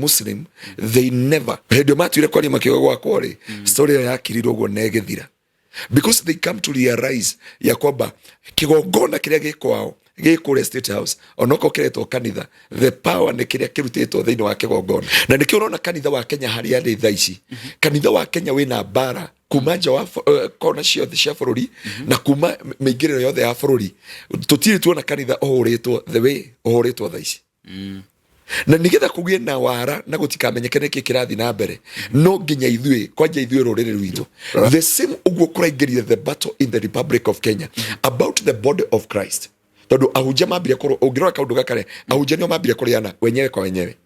Muslim, they never hedio matuire kwa lima kiogwa kwori story ya kirirwo go negethira, because they come to realize ya kwamba kigongona kiria gikwao gikure State House onoko kiretwo kanitha, the power ni kiria kirutitwo thiini wa kigongona. Na nikio urona kanitha wa Kenya hari ari thaa ici, kanitha wa Kenya wina bara kuma nja wa kona ciothe cia bururi na kuma mĩingĩrĩro yothe ya bururi, tutiri tuona kanitha ũhũrĩtwo the way ũhũrĩtwo thaa ici. Na nigetha kugie na wara na gutikamenyeke niki kirathi na mbere, no nginya ithuĩ kwanja ithuĩ rũrĩrĩ rwitũ the same uguo kũraingĩrire the battle in the Republic of Kenya about the body of Christ. Tondu ahunjia mambire kũrwo, ũngĩrora kaũndũ gakare, ahunjia nĩo mambire kũrĩana wenyewe kwa wenyewe,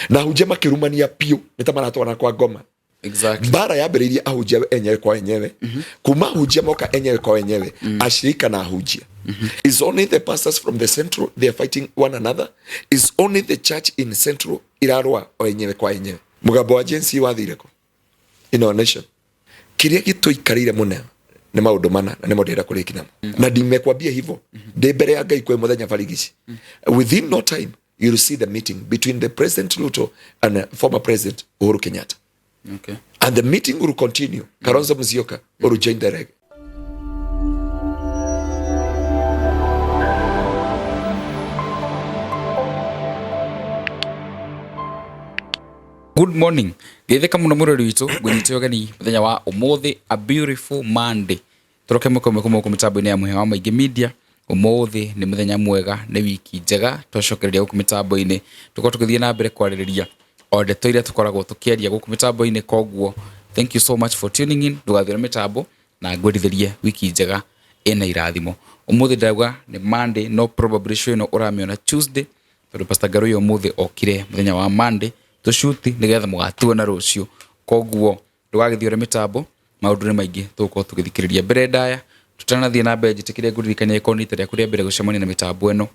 na ahunjia makĩrumania piũ nĩ ta maratwarana kwa ngoma. Exactly. Bara yambĩrĩirie ahunjia enyewe kwa enyewe, kuma ahunjia moka enyewe kwa enyewe, ashirika na ahunjia. Is only the pastors from the central they are fighting one another? Is only the church in central irarwa o enyewe kwa enyewe? Mugambo wa jensi wathire ko in our nation. Kiria gĩtũikarĩire mũno nĩ maũndũ mana na nĩmo ndĩrenda kũrĩkia namo, na ndimekwambia hivyo ndĩ mbere ya Ngai kwa mũthenya barigici. Within no time you'll see the meeting between the President Ruto and former President Uhuru Kenyatta. Okay. And the meeting will continue. Kalonzo Musyoka will join the reg. Good morning. Geitheka muno murori witu gwithite ogani muthenya wa umuthi, a beautiful Monday. Turoke moko mitambo-ini ya muhe wa Maingi Media. Umuthi ni muthenya mwega, ni wiki njega, twacokereria guku mitambo-ini tuko tukithie na mbere kwaririria o ndeto iria tukoragwo tukiaria guku mitambo-ini. Koguo thank you so much for tuning in. Ndugathire mitambo na ngwendithirie wiki njega ina irathimo. Umuthi ndauga ni Monday, no probably show no uramiona Tuesday, tondu Pastor Ngaruiya umuthi okire muthenya wa Monday tushuti nigetha mugatuona rucio. Koguo ndugagithiore mitambo, maundu ni maingi tuko tugithikiriria mbere ndaya tutanathie na mbere njitikirie nguririkania ikonite ria kuria mbere gucemania na mitambo eno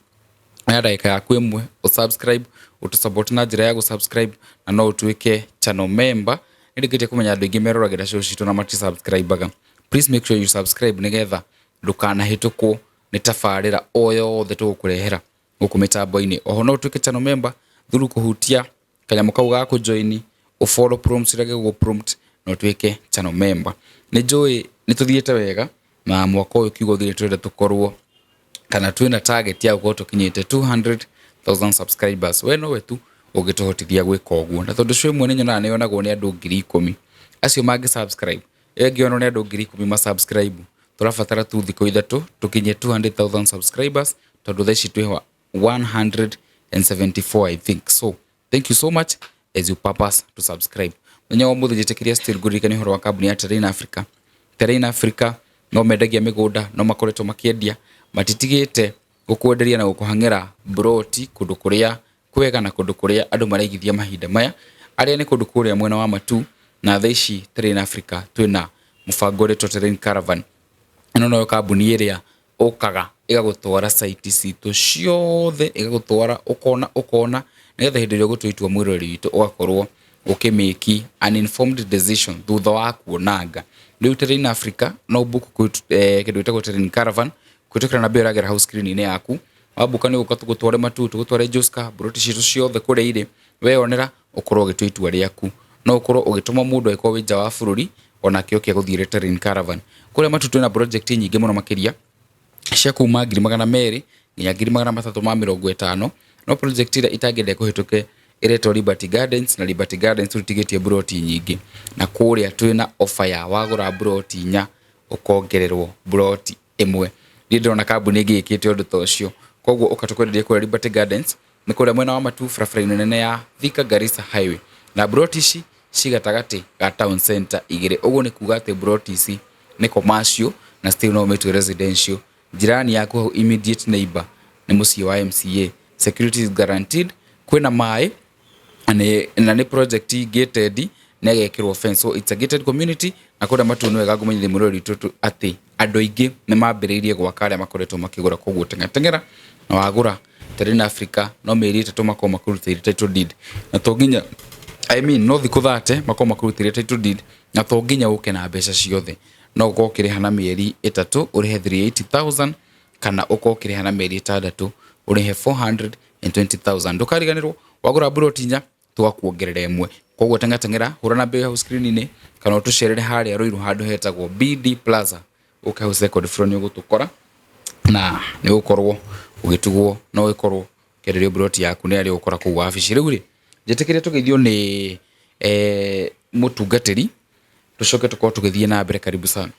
na ndagika yaku imwe usubscribe, utusupport na njira ya gusubscribe, na no utuike channel member. Ndirikite kumenya andu ingi meroragira show citu na mati subscribe-aga. Please make sure you subscribe nigetha ndukanahitũkwo ni tabarĩra o yothe tũgũkũrehera gũkũ mitambo-ini. Oho no utuike channel member through kuhutia kanyamũ kau ga kũjoini, ũfollow prompts iria gĩgũ prompt na utuike channel member. Nĩnjũĩ nĩtũthiĩte wega na mwaka ũyũ kiugo thire twende tũkorwo kana twina target ya gũkorwo tũkinyĩte 200,000 subscribers. We no wetu ũngĩtũhotithia gwĩka ũguo, na tondũ cwe mwene nyonaga nĩyonagwo nĩ andũ 10,000 acio mangĩ subscribe. Ngĩona nĩ andũ 10,000 ma subscribe, tũrabatara tu thikũ ithatũ tũkinye 200,000 subscribers, tondũ thaa ici twĩ 174 I think. So thank you so much as you purpose to subscribe. Nyenye umuthi njitikiria still ngũririkania ũhoro wa kambuni ya Terrain Africa. Terrain Africa no mendagia mĩgũnda, no makoretwo makĩendia, matitigĩte gũkwenderia na gũkũhang'ĩra broti kũndũ kũrĩa kwega na kũndũ kũrĩa andũ maraigithia mahinda maya. Arĩa nĩ kũndũ kũrĩa mwena wa Matu, na thaa ici Terrain Africa twĩna mũbango ũretwo Terrain Caravan. Ĩno no kambuni ĩrĩa ũkaga ĩgagũtwara site citũ ciothe, ĩgagũtwara ũkona nigetha hĩndĩ ĩrĩa ũgũtua itua mwĩrori witũ ũgakorwo ũkĩmĩki an informed decision thutha wa kuonanga. Rĩu Terrain Africa no book kĩndũ gĩtagwo Terrain Caravan kũhĩtũkĩra namba ĩrĩa ĩragera hau screen-inĩ yaku. Wabuka nĩ ũgũka tũgũtware Matu, tũgũtware Joska, broti citũ ciothe kũrĩa irĩ, weyonera ũkorwo ũgĩtua itua rĩaku. No ũkorwo ũgĩtũma mũndũ akorwo wĩ nja wa bũrũri onake oke gũthiĩre Terrain Caravan. Kũrĩa Matu twĩna project nyingĩ mũno makĩria cia kuma 200,000 nginya 350,000. No project ĩrĩa itangĩenda kũhĩtũke iretwo Liberty Gardens, na Liberty Gardens tũtigĩtie broti nyingĩ, na kũrĩa twĩna offer ya wagũra broti 4 ũkongererwo broti ĩmwe. Ndiĩ ndĩrona kambuni ĩngĩ ĩkĩte ũndũ ta ũcio. Koguo ũkatũkwenderia kũrĩa Liberty Gardens nĩ kũrĩa mwena wa Matu, barabara-inĩ nene ya Thika Garissa Highway, na broti ici cigatagati ga town center igĩrĩ. Ũguo nĩ kuga atĩ broti ici nĩ commercial na still no ũmĩtue residential. Jirani yaku hau immediate neighbor nĩ mũciĩ wa MCA. Security is guaranteed. Kwĩna maĩ na nĩ project gated na gegekĩrwo fence. So it's a gated community, na kũrĩa Matu nĩ wega ngũmenyithie mũrori witũ atĩ andũ aingĩ nĩ mambĩrĩirie gwaka arĩa makoretwo makĩgũra. Koguo teng'era na wagũra Terrain Africa no mĩeri 3 makorwo makũrutĩire title deed, na to nginya no thikũ 30 makorwo makũrutĩire title deed, na to nginya ũke na mbeca ciothe. No ũkorwo ũkĩrĩha na mĩeri 3 ũrĩhe 380,000, kana ũkorwo ũkĩrĩha na mĩeri 6 ũrĩhe 420,000. Ndũkariganĩrwo wagũra broti 4 twakuongerera imwe koguo tengatengera hura na bei hau screen-ini kana utucerere haria Ruiru handu hetagwo BD Plaza ukahuce record floor ni ugutukora na ni ukorwo ugitugwo no ikorwo kererio broti yaku ni ari ukora ku wabici riu ri njetekeria tugeithio ni mutungatiri tucoke tukorwo tugithie na mbere. Karibu sana.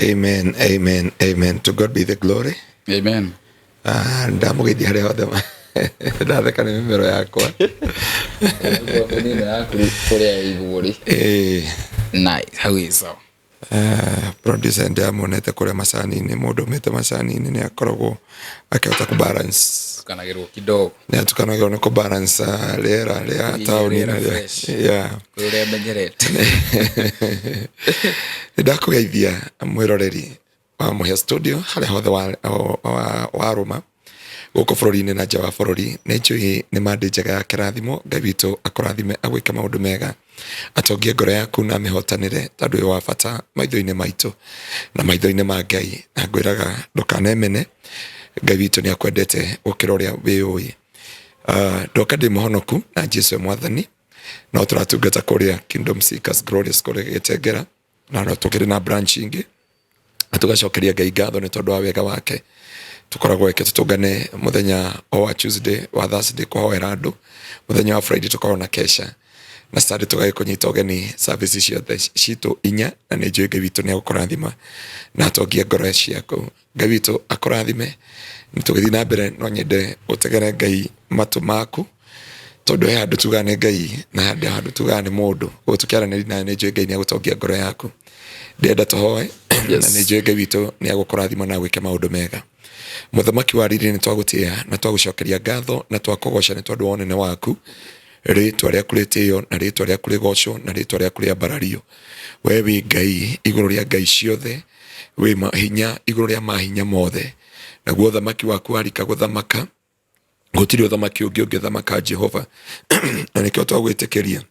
Amen, amen, amen. To God be the glory. Amen. Ndamugeithia haria hothe ndatheka ni mimero yakwa. Nice. How is so? Producer ndamonete kuria macani-ini mundu umite macani-ini ni akoragwo akihota ku balance tukanagirwo kidogo ni tukanagirwo ni ku balance rera ria tauni ya kuria menyerete. Ndakugeithia mwiroreri wa Muhia Studio haria hothe wa Roma guko bururi-ini na nja wa bururi ni njui ni mandi njega ya kirathimo. Ngai witu akorathime agwike maundu mega atongie ngoro yaku na mihotanire tondu wi wa bata maitho-ini maitu na maitho-ini ma Ngai. Na ngwiraga ndukanemene Ngai witu ni akwendete gukira uria wiui. Ndoka ndi muhonoku na Jesu mwathani no turatungata kuria Kingdom Seekers Glorious kuria Gitengera na no tukiri na branch ingi atugacokeria Ngai ngatho ni tondu wa wega wake. Tukoragwo eke tutungane muthenya wa Tuesday wa Thursday kuhoera andu, muthenya wa Friday tukorwo na kesha na Saturday tugagikunyita ugeni services ciothe citu inya na ni njui Ngai witu ni agukurathima na atongie ngoro ciaku. Ngai witu akorathime nitugithi na mbere no nyende utegere Ngai matu maku tondu he andu tugane Ngai na andu tugane mundu utukiaraniri na ni njui Ngai ni agutongia ngoro yaku. Ndenda tuhoe na ni njui Ngai witu ni agukurathima na gwike maundu mega. Muthamaki wa riri ni twagutia na twagucokeria ngatho na twakugoca ni tondu wonene waku ritwa ria kuritio na ritwa ria kurigoco na ritwa ria kuria barario. We wi Ngai iguru ria Ngai ciothe, wi mahinya iguru ria mahinya mothe. Naguo uthamaki waku arika guthamaka gutiri uthamaki ungi ungithamaka Jehova. Na nikio twagwitikiria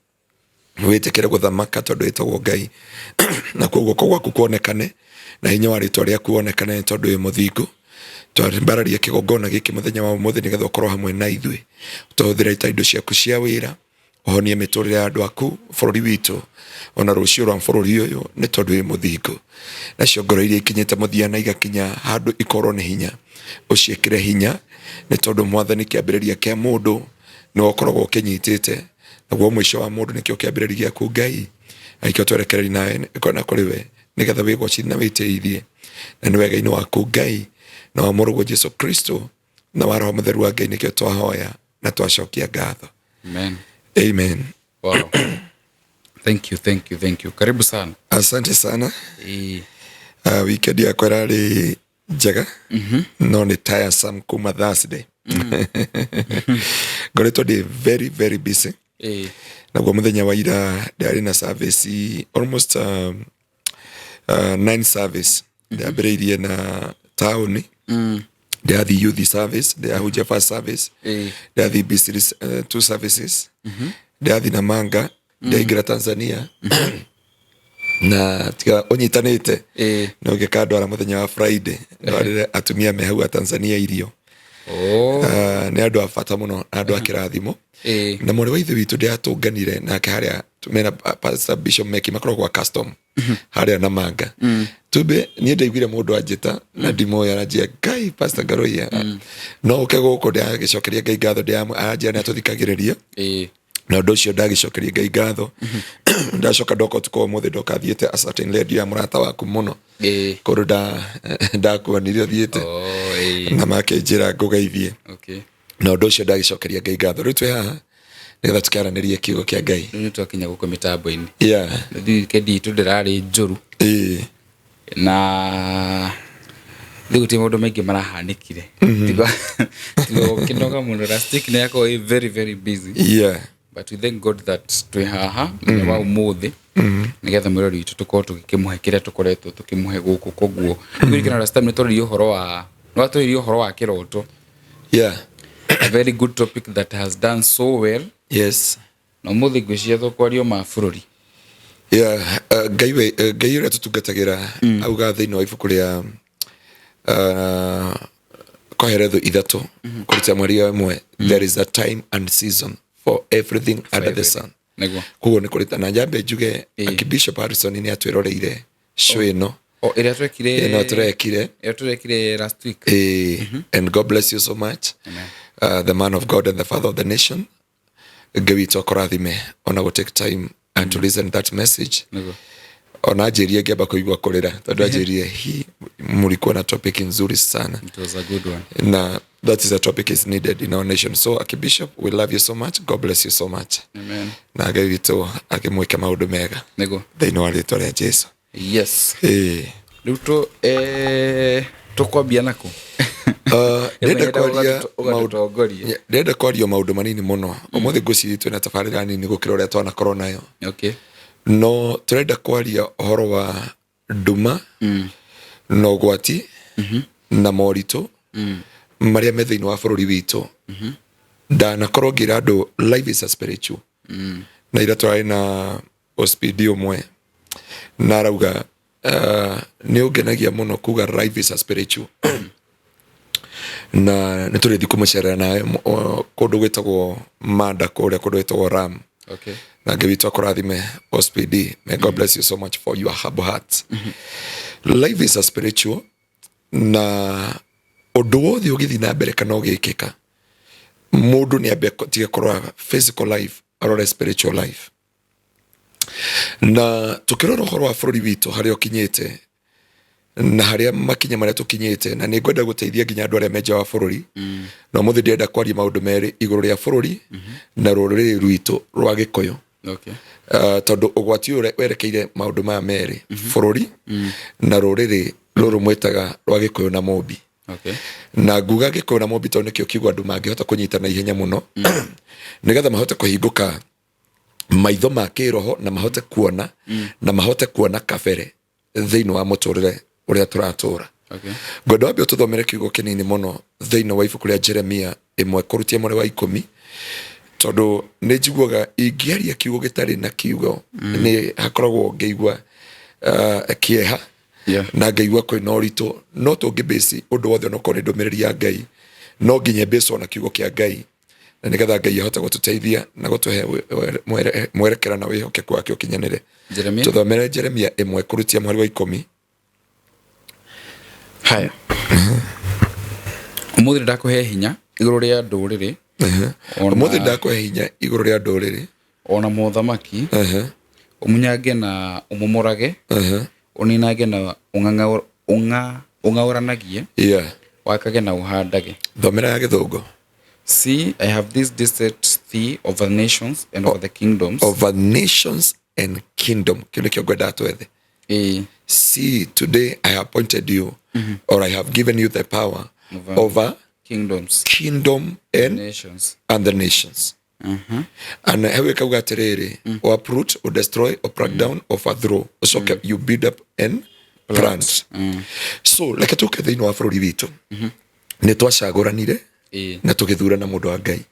witikire guthamaka tondu witagwo Ngai na koguo gwaku kuonekane na hinya wa ritwa ria kuonekane tondu wi muthingu. Twambararia kigongona giki muthenya wa umuthi nigetha ukorwo hamwe na ithui tuhuthira indo ciaku cia wira uhonie miturire ya andu aku bururi witu ona rucio rwa bururi uyu ni tondu wi muthingu. Nacio ngoro iria ikinyite muthia na igakinya handu ikorwo ni hinya uciikire hinya ni tondu mwathani kiambiriria kia mundu no ukoragwo ukinyitite naguo mwisho wa mundu nikio kiambiriria giaku Ngai aikio twerekereri nawe ikona kuri we nigetha wigociri na witeithie na ni wega-ini waku Ngai na wa Mũrũ Jesu Kristo na wa Roho Mũtheru wa Ngai nikio twahoya na twacokia ngatho. Amen. Amen. Wow. Thank you. Karibu sana. Asante sana. Weekend yakwa irari njega no ni tiresome kuma Thursday. Ngoretwo ndi very very busy. Naguo muthenya wa ira ndari na service almost 9 service ndambiriirie na town the youth service, the Ahuja first service, the BC 2 services, the Namanga, the Igra Tanzania. Na tika onyitanite no gikandwara muthenya wa Friday ndwarire atumia me hau Tanzania irio. Ni andu afata muno andu akirathimo na muri wa ithe witu ndi atunganire na haria tumena Pastor Bishop Meki makoragwo kwa custom haria Namanga tube ni ndaiguire mundu anjita na ndimoya na njia Ngai Pastor Ngaruiya no ukego ndi agicokeria Ngai ngatho ndi anjia ni atuthikagiriria na undu ucio ndagicokeria Ngai ngatho ndacoka ndoko tuko muthi ndoka thiete a certain lady ya murata waku muno koru ndakuanirio thiete na make njira ngugeithie na undu ucio ndagicokeria Ngai ngatho riu twe haha nigetha tukiaranirie kiugo kia Ngai riu twakinya guko mitambo-ini thi kendi tu ndirari njuru na thigu ti maundu maingi marahanikire tigo kinoga muno rustic na yako very very busy but we thank God that twi haha ni wa umuthi nigetha mwirori witu tukorwo tukimuhe kiria tukoretwo tukimuhe guku koguo ngirikana last time nitoririo horo wa nitoririo horo wa kiroto a very good topic that has done so well no muthi ngwiciria thokwario ma bururi Ngai uria tutungatagira auga thiini wa ibuku ria koheretho ithatu kurita mweri wa imwe there is a time and season for everything under the sun. Kugo ni kulita na jambe juge Archbishop Harrison ni atwiroreire show ino. Ira turekire last week. And God bless you so much. The man of God and the father of the nation. Gawito korathime ona go take time and to listen that message. Ona ajirie geba kuigwa kolera. Tondu ajirie hii mulikuwa na topic nzuri sana. It was a good one. Na that is a topic is needed in our nation. So Archbishop, we love you so much. God bless you so much. Amen. Na gawito akimweka maundu mega. Thĩinĩ wa rĩĩtwa rĩa Jesu. Yes. Rĩu tũkwambia nako. Ndenda kwaria maundu manini muno. Ũmũthĩ ngwĩciria twĩna tabarĩra nini gũkĩra ũrĩa twanakorwo nayo. Okay. No tũrenda kwaria ũhoro wa duma na ũgwati na moritũ marĩa me thĩinĩ wa bũrũri witũ. Ndanakorwo ngĩra andũ life is a spiritual. Na ira twarĩ na ospidi ũmwe na arauga nĩ ũngenagia mũno kuga life is a spiritual. Na nĩ tũrĩthi kũmũcerera nawe kũndũ gwĩtagwo Manda kũrĩa kũndũ gwĩtagwo Ram. Okay. Na gawito akorathime ospidi. May God bless you so much for your humble heart. Life is a spiritual. Na ũndũ wothe ũgĩthiĩ na mbere kana ũgĩkĩka, mũndũ nĩ ambe tiga kũrora physical life arore spiritual life. Na tukirora ũhoro wa bũrũri witũ harĩa ũkinyĩte na harĩa makinya marĩa tũkinyĩte, na nĩ ngwenda gũteithia nginya andũ arĩa menja wa bũrũri. Na ũmũthĩ ndĩrenda kwaria maũndũ merĩ igũrũ rĩa bũrũri na rũrĩrĩ rwitũ rwa Gĩkũyũ. Okay. Tondũ ũgwati ũrĩa werekeire maũndũ maya merĩ, bũrũri na rũrĩrĩ rũrũ mwĩtaga rwa Gĩkũyũ na Mũmbi. Okay. Na nguga Gĩkũyũ na Mũmbi tondũ nĩkĩo kiugo andũ mangĩhota kũnyita na ihenya mũno nĩgetha mahote kũhingũka maitho ma kĩroho na mahote kuona na mahote kuona kabere thĩinĩ wa mũtũrĩre ũrĩa tũratũra. Okay. Ngwenda wambe ũtũthomere kiugo kĩnini mũno thĩinĩ wa ibuku rĩa Jeremia 1 kũrutia mweri wa 10, tondũ nĩ njiguaga ingĩaria kiugo gĩtarĩ na kiugo nĩ hakoragwo ngĩigua kĩeha na ngaigua kwĩna ũritũ. No tũngĩbĩci ũndũ wothe onokorwo nĩ ndũmĩrĩri ya Ngai, no nginya bĩcwo na kiugo kĩa Ngai, na nĩgetha Ngai ahote gũtũteithia na gũtũhe mwerekera na wĩhokeku wake ũkinyanĩre. Tũthomere Jeremia 1 kũrutia mweri wa 10. Haya. Ũmũthĩ ndakũhe hinya igũrũ rĩa ndũrĩrĩ. Ũmũthĩ ndakũhe hinya igũrũ rĩa ndũrĩrĩ. Ona mũthamaki. Ũmunyange na ũmomorage. Ũninage na ũng'aũranagie. Wakage na ũhandage. Thomera ya Gĩthũngũ. See, I have this set thee over nations and over the kingdoms. Over nations and kingdom. Kile kio gwenda twethe. See, today I have appointed you, or I have given you the power over kingdoms, kingdom and nations, and the nations. And hewe kauga atiriri, or uproot, or destroy, or break down, or overthrow. So you build up and plant. So, like tuke thĩinĩ wa bũrũri witũ, nĩ twacagũranire na tũgĩthurana mũndũ wa Ngai.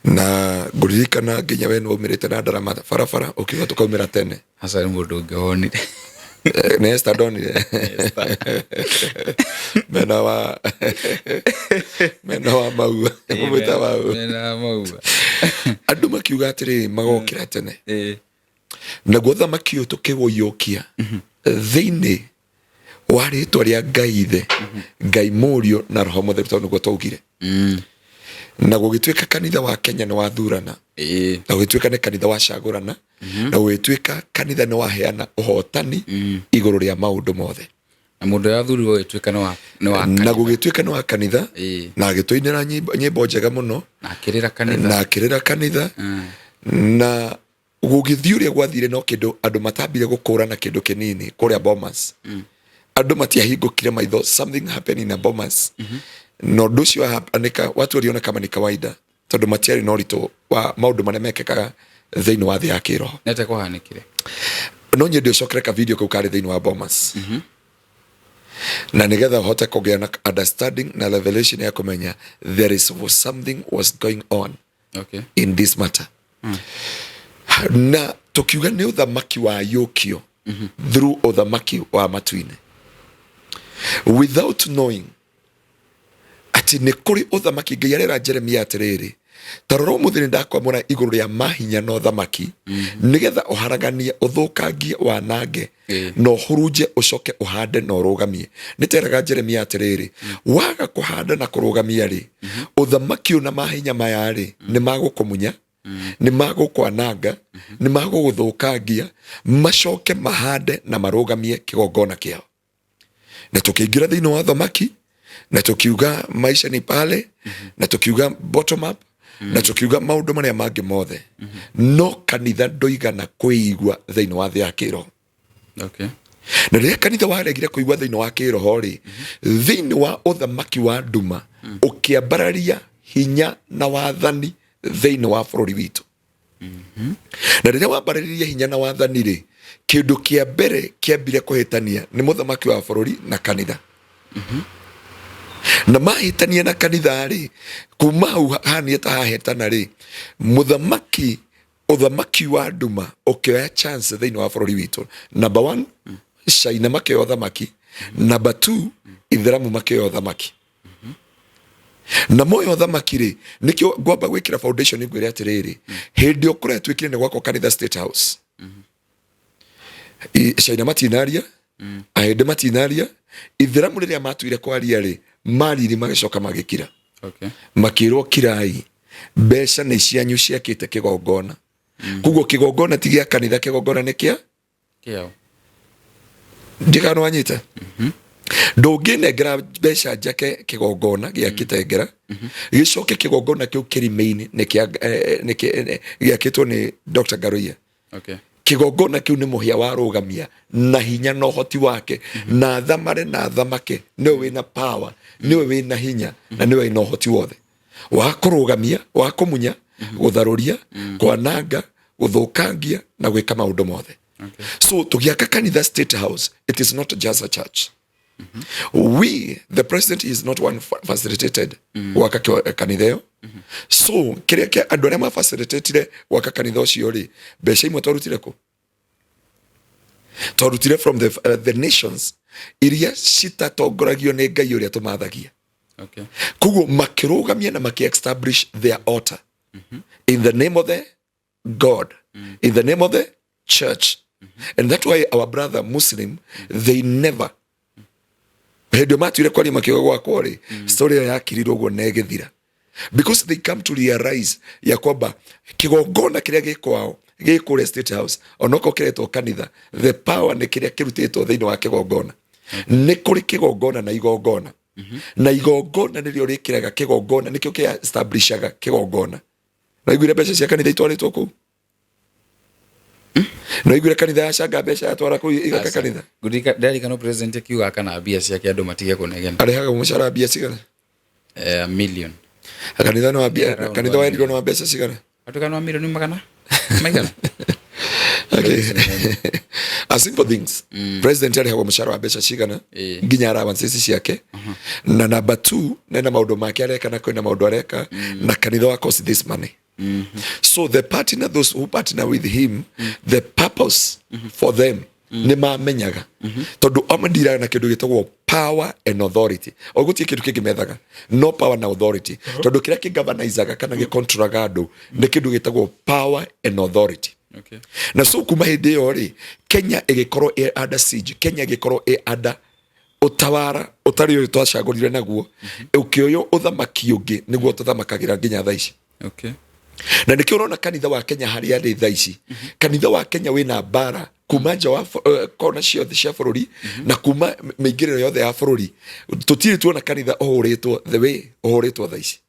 Na ngũririkana nginya we nĩ waumĩrĩte na ndarama barabara ũkiuga tũkaumĩra tene. Hasa nĩ mũndũ ũngĩ wonire. Nesta donire. Mena wa maua. Mumita maua. Mena maua. Andũ makiuga atĩrĩ magokĩra tene. Na gũthamaki ũyũ tũkĩgũiyũkia thĩinĩ wa rĩĩtwa rĩa Ngai Ithe, Ngai Mũriũ na Roho Mũtheru, tondũ nĩguo twaugire. Na gũgĩtuĩka kanitha wa Kenya nĩ wathurana, na gũgĩtuĩka nĩ kanitha wa cagũrana, na gũgĩtuĩka kanitha nĩ waheana ũhotani igũrũ rĩa maũndũ mothe. Na mũndũ yathurirwo gũgĩtuĩka nĩ wa kanitha. Na gũgĩtuĩka nĩ wa kanitha, na agĩtũinĩra nyĩmbo njega mũno, na akĩrĩra kanitha, na gũgĩthiĩ ũrĩa gwathire no kĩndũ andũ matambire gũkũrana kĩndũ kĩnini kũrĩa Bomas. Andũ matiahingũkire maitho, something happened in a Bomas. No ũndũ ũcio wahanĩka watu waliona kama ni kawaida, tondũ matiarĩ na ũritũ wa maũndũ marĩa mekĩkaga thĩinĩ wa thĩ ya kĩroho. Nete kwahanĩkire. No nyende ũcokere ka video kau karĩ thĩinĩ wa Bomas. Na nĩgetha ũhote kũgĩa na understanding na revelation ya kũmenya there is something was going on in this matter. Na tukiuga nĩ ũthamaki wa yũkio through ũthamaki wa matu-inĩ, without knowing ati nĩ kũrĩ ũthamaki. Ngai arera Jeremia atĩrĩrĩ, taroro muthini ndakwamura iguru ria mahinya no thamaki nigetha uharaganie uthukangie wanange no huruje ucoke uhande no rugamie niteraga Jeremia atiriri waga kuhanda na kurugamia ri uthamaki na mahinya maya ri ni magukumunya ni magukwananga ni maguguthukangia macoke mahande na marugamie kigongona kiao na tukiingira thiini wa thamaki na tukiuga maisha ni pale na tukiuga bottom up na tukiuga maundu maria mangi mothe no kanitha ndoigana kuigwa thiini wa thi ya kiroho. Okay. Na riria kanitha waregire kuigwa thiini wa kiroho ri thiini wa uthamaki wa duma ukiambararia hinya na wathani thiini wa bururi witu. Na riria wambararia hinya na wathani ri kindu kia mbere kiambire kuhitania ni muthamaki wa bururi na kanitha. Na mahitania na kanitha ri kuma hau hani ta hahitana ri muthamaki uthamaki wa duma ukioya chance thiini wa bururi witu. Number 1 China makioya uthamaki. Number 2 Ithiramu makioya uthamaki. Na moyo uthamaki ri nikio ngwamba gwikira foundation ngwire atiriri hindi ukura twikire ni gwako kanitha State House. China matinaria ahende matinaria Ithiramu riria matuire kwaria ri mariri magicoka magikira. Okay. Makirwo kirai mbeca ni cianyu ciakite kigongona. Kugo kigongona tigia kanitha, kigongona ni kia kiao ndikano anyita. Ndungĩnengera mbeca njake kigongona gĩakĩtengera gĩcoke kigongona kĩu kĩrĩmĩinĩ gĩakĩtwo nĩ Dr. Ngaruiya. Okay. Kigongona kĩu nĩ mũhĩa wa rũgamia na hinya na ũhoti wake na thamare na thamake nĩwe wĩna power, nĩwe wĩna hinya na nĩwe wĩna ũhoti wothe wa kũrũgamia, wa kũmunya, gũtharũria, kwananga, gũthũkangia na gwĩka maũndũ mothe. Okay. So tugiaka kanitha State House, it is not just a church. We, the president is not one facilitated waka kanitha yo. So kiria kia andu aria facilitated waka kanitha ucio ri mbeca imwe twarutire ku twarutire from the nations iria citatongoragio ni Ngai uria tumathagia. Okay. Kugo makirugamia na maki-establish their altar in the name of the God, in the name of the church. And that's why our brother Muslim, they never hedio matuire kwari makigo gwakwo ri story ya kirirwo go negethira, because they come to realize ya kwamba kigongona kiria gikwao gikure State House onoko kiretwo kanitha, the power ni kiria kirutitwo thiini wa kigongona. Ni kuri kigongona na igongona na igongona nirio rikiraga kigongona nikio kia establishaga kigongona. Na igwire mbeca cia kanitha itwaritwo ku na igwire kanitha acanga mbeca atwara ku igaka kanitha gudika ndari kana president akiuga kana bia ciake andu matige kunegena arehaga mushara bia cigana million kanitha no bia kanitha wa ndio no mbeca cigana atukana milioni magana maigana. Okay. A simple things. President arehaga mushara wa mbeca cigana nginya arabances ciake na number 2 nena maundu make areka na kwenda maundu areka na kanitha wa cost this money. So the partner, those who partner with him, the purpose for them ni mamenyaga tondu amandira na kindu gitagwo power and authority. Ogutie kindu kingimethaga no power na authority tondu kiria kingavanizaga kana gicontrolaga andu ni kindu gitagwo power and authority. Okay. Na so kuma hindi yo ri Kenya igikorwo e under siege, Kenya igikorwo e under utawara utari yo twacagurire naguo ukioyo uthamaki ungi niguo tuthamakagira nginya thaa ici. Okay. Na nikio urona kanitha wa Kenya haria ri thaa ici, kanitha wa Kenya wina bara kuma nja wa kona ciothe cia bururi na kuma mĩingĩrĩro yothe ya bururi tutiri tuona kanitha uhuritwo the way uhuritwo thaa ici.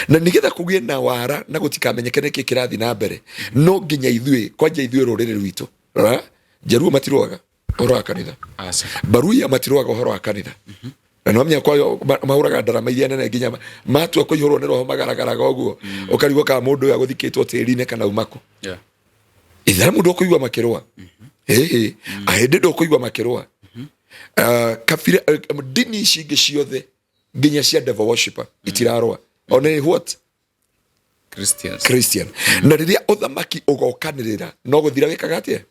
Na nigetha kugie na wara na gutikamenyeke niki kirathi na mbere no nginya ithuĩ kwanja ithuĩ rũrĩrĩ rwitũ Jaruo matiruaga uhoro wa kanitha, Baruya matiruaga uhoro wa kanitha. Na no menya kwayo mahuraga ndarama iria nene nginya matua kuihurwo ni roho magaragaraga uguo ukarigwo ka mundu ya guthikitwo tĩri-inĩ kana umako. Itharamu ndokuigwa makirwa ahende ndokuigwa makirwa kafira dini ici ingĩ ciothe nginya cia devil worshipper itirarwa one what Christian. Na riria uthamaki ugokanirira no guthira wikaga atia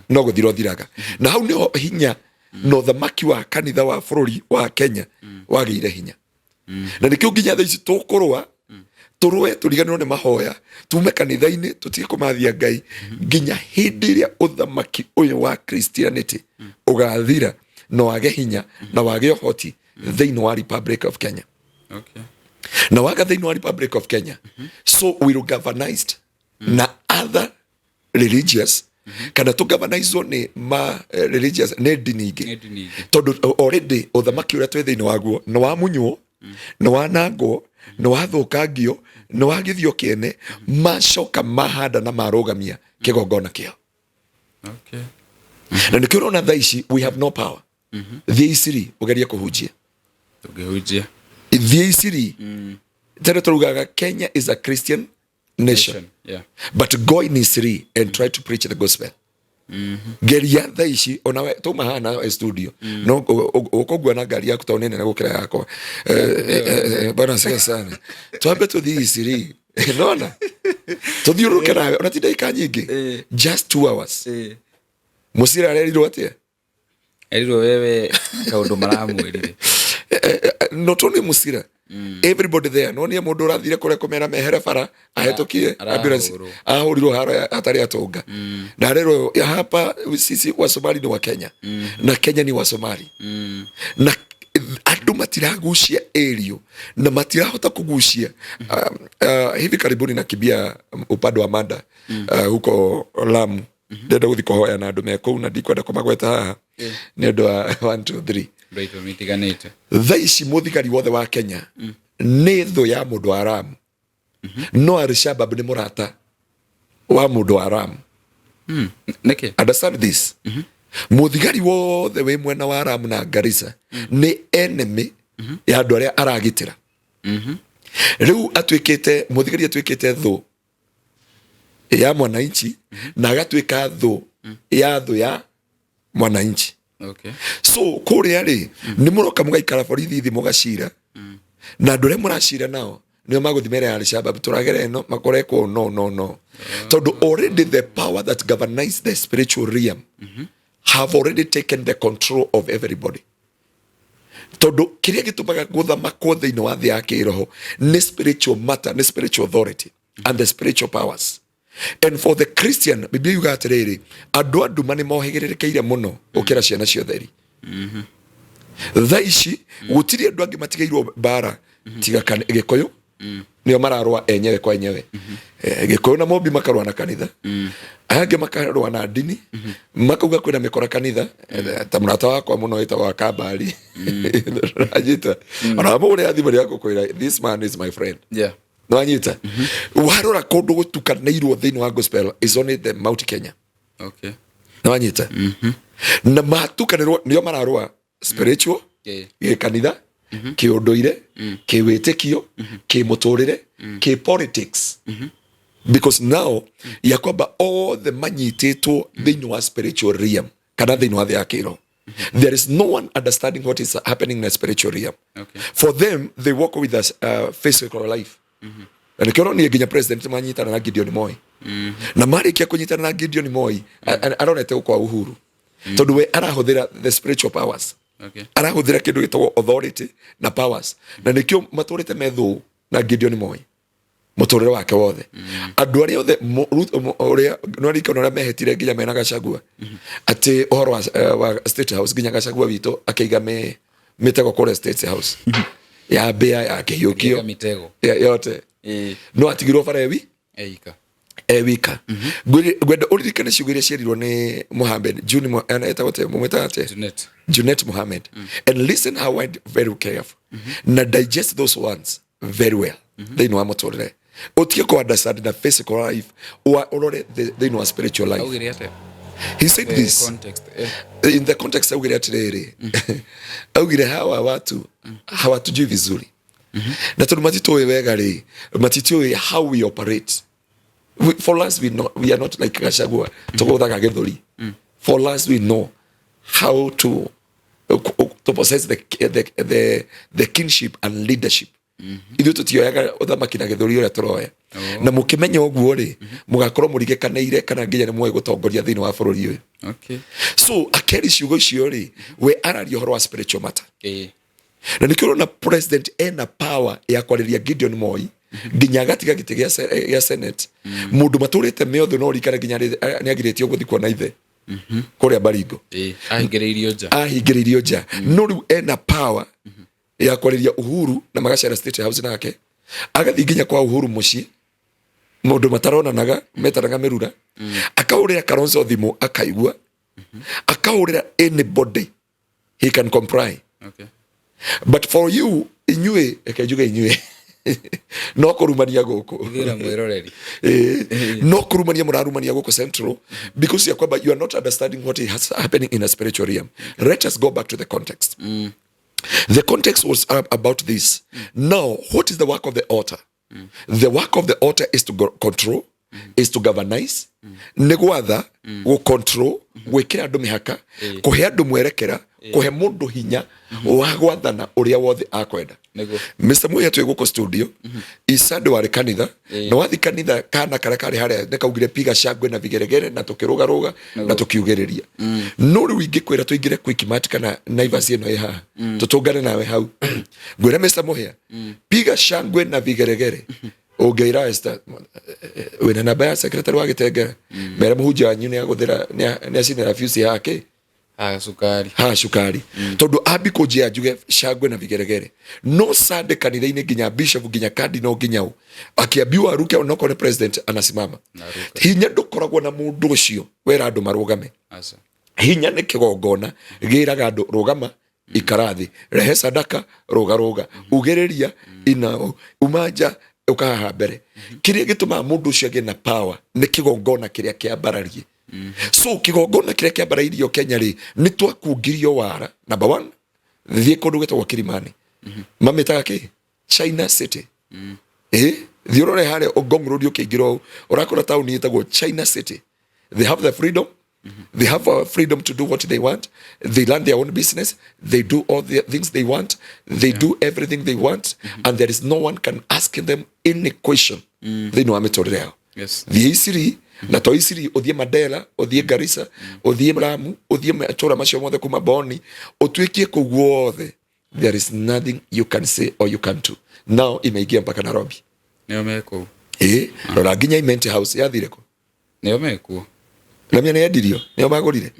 no guthira uthiraga na hau niho hinya no thamaki wa kanitha wa bururi wa Kenya wagire hinya. Na nikio nginya thaa ici tukurwa turwe turiganirwo ni mahoya tume kanitha-ini tutige kumathia Ngai nginya hindi iria uthamaki uyu wa Christianity ugathira na wage hinya na wage uhoti thiini wa Republic of Kenya. Okay. Na waga thiini wa Republic of Kenya. So we were governized na other religious kana tugovernizwo ni religious ne dini ingi tondu already uthamaki uria twi thiini waguo ni wa munywo ni wanangwo ni wathukangio ni wagithio kiene macoka mahanda na marugamia kigongona kio. Okay. Na nikio rona thaa ici we have no power. Thie iciri ugerie kuhunjia tugehunjia thie iciri tena turugaga Kenya is a Christian nation. Yeah. But go in Isri and try to preach the gospel. Geria thaa ici onawe tuma hana studio no ukogwa na gari yaku taunene na gukira yako bana sika sana twambe tuthii Isri nona tuthiuruke nawe ona tindaika nyingi just 2 hours. Musira arerirwo atia erirwo wewe kaundu maramwirire not only Musira everybody there no ni mundu urathire kure kumera mehere bara ahetukie ambulance ahurirwo haro atari atunga na rero hapa sisi wa Somali ni wa Kenya na Kenya ni wa Somali na andu matiragucia erio na matirahota kugucia hivi karibuni nakibia upande wa Manda huko Lamu ndenda guthi kuhoya na andu meko na ndikwenda kumagweta haha ni andu 1 2 3 Right, mitiganite. Thaa ici muthigari wothe wa Kenya ni thu ya mundu wa Lamu. No Al-Shabaab ni murata wa mundu wa Lamu. Neke. Understand this? Muthigari wothe we mwena wa Lamu na Garissa ni enemy ya andu aria aragitira. Riu atwikite muthigari atwikite thu ya mwananchi na agatwika thu ya mwananchi. Okay. So kuria ri ni muroka mugaikara borithi thi mugacira na andu aria muracira nao nio maguthimera ya Al-Shabaab turagere no makoreko no tondu already the power that governs the spiritual realm have already taken the control of everybody. Tondu kiria gitumaga guthamako thiini wa thi ya kiroho ni spiritual matter, ni spiritual authority and the spiritual powers. And for the Christian, Biblia yuga atiriri andu nduma ni mohigiririkeire muno ukira ciana cio theri. Thaa ici gutiri andu angi matigairwo bara tiga Gikuyu nio mararwa enyewe kwa enyewe. Gikuyu na Mobi makarwa na kanitha, angi makarwa na dini, makauga kwina mikora kanitha ta murata wakwa muno ita wa Kabali rajita ona mure athimari yako kwira this man is my friend. Yeah. No anyita warora kundu gutukanirwo thiini wa gospel is only the Mount Kenya. Okay. No anyita na matukanirwo nio mararwa spiritual kanitha kiunduire kiwitikio kimuturire ki politics because now ya kwamba all the manyititwo thiini wa spiritual realm kana thiini wa thia kiro. There is no one understanding what is happening in the spiritual realm. Okay. For them they walk with us physical life. Na nikio ni nginya president manyitana na Gideon Moi. Na marikia kunyitana na Gideon Moi aronete kwa Uhuru. Tondu we arahuthira the spiritual powers. Okay. Arahuthira kindu gitagwo authority na powers. Na nikio maturite methu na Gideon Moi. Muturire wake wothe. Andu aria othe uria no rikona na mehetire nginya mena Gachagua. Ati uhoro wa State House nginya Gachagua wito akaiga mitego kore State House. Ya bea ya kiyukio mitego yote no atigirwo farewi wika gwenda uririkane ciugiria ciarirwo ni Mohammed June etagwote mumwetate Junet Mohammed and listen how I very careful na digest those ones very well they know amotorere utie ko understand the physical life or they know spiritual life. He said this in the context augire atiriri augire hawa watu hawatujui vizuri na tondu matitoe wega ri matitoe how we operate. For us we are not like Gachagua tuguthaga githuri. For us we know how to possess the kinship and leadership. Ithu tutioyaga uthamaki na githuri uria turoya na mukimenya uguo ri mugakorwo murigekanire kana nginya ni mwe gutongoria thiini wa bururi uyu. Okay. So akeri ciugo cio ri we arario horo wa spiritual matter. Na nikio na president ena power ya kwariria Gideon Moi nginya agatiga gĩtĩ gĩa Senate mũndũ matũrĩte mĩothe no rikana nginya nĩagirĩtio gũthiĩ kuona ithe kũrĩa Baringo ahingĩrĩirio nja no rĩu ena power ya kwarĩria Uhuru na magacera State House nake agathiĩ nginya kwa Uhuru mũciĩ mũndũ mataronanaga metanaga mĩrura akaũrĩra Kalonzo thimũ akaigua akaũrĩra anybody he can comply. But for you inyuĩ ekenjuge inyuĩ no kurumania gũkũ no kurumania mũrarumania gũkũ Central because ya kwamba you are not understanding what is happening in a spiritual realm. Let us go back to the context. The context was about this. Now, what is the work of the altar? The work of the altar is to control, is to governize, nĩgwatha, gũcontrol, gwĩkĩra andũ mĩhaka, kũhe andũ mwerekera, kũhe mũndũ hinya wa gwathana ũrĩa wothe akwenda. Mr. Muya twĩ gũkũ studio, Isande warĩ kanitha, na wathi kanitha kana karĩa karĩ harĩa nĩkaugire piga shangwe na vigeregere na tũkĩrũgarũga na tũkiugĩrĩria. No rĩu ingĩkwĩra tũingĩre Quickmart kana Naivas ĩno ĩ haha tũtũngane nawe hau. Ngwĩra Mr. Muya, piga shangwe na vigeregere. Ũngeira Esther wĩna namba ya secretary wa Gĩtengera mere mũhunjia wanyu nĩagũthĩra nĩacinĩra fuse yake shukari tondu abi kũnjia njuge shangwe na vigeregere no Sunday kanitha-inĩ nginya bishop nginya cardinal nginya u akiambiwa aruke onoko ni president anasimama hinya ndũkoragwo na mũndũ ũcio wera andũ marũgame hinya nĩ kĩgongona gĩraga andũ rũgama ikarathi rehe sadaka rũga ugĩrĩria ina umanja ukahaha mbere kĩrĩa gĩtũmaga mũndũ ũcio agĩe na power nĩ kĩgongona kĩrĩa kĩambararie. So kĩgongona kĩrĩa kĩambarario Kenya rĩ nĩ twakungirio wara number 1 thiĩ kũndũ gwĩtagwo Kilimani mamĩtaga kĩ China City thiĩ ũrore harĩa Ngong Road ũkĩingĩra ũrakora taũni ĩtagwo China City. They have the freedom. They have freedom to do what they want. They run their own business. They do all the things they want. They do everything they want. And there is no one can ask them any question. They know ametorere yao. Thiĩ Isiri na to Isiri ũthiĩ Mandela ũthiĩ Garissa ũthiĩ Lamu ũthiĩ matũra macio mothe kuma Boni ũtuĩkie kũu guothe there is nothing you can say or you can do. Now imeingia mpaka Nairobi nĩo mekũu rora nginya Imenti House yathire kũ nĩo mekũu na mĩena yendirio nĩo magũrire.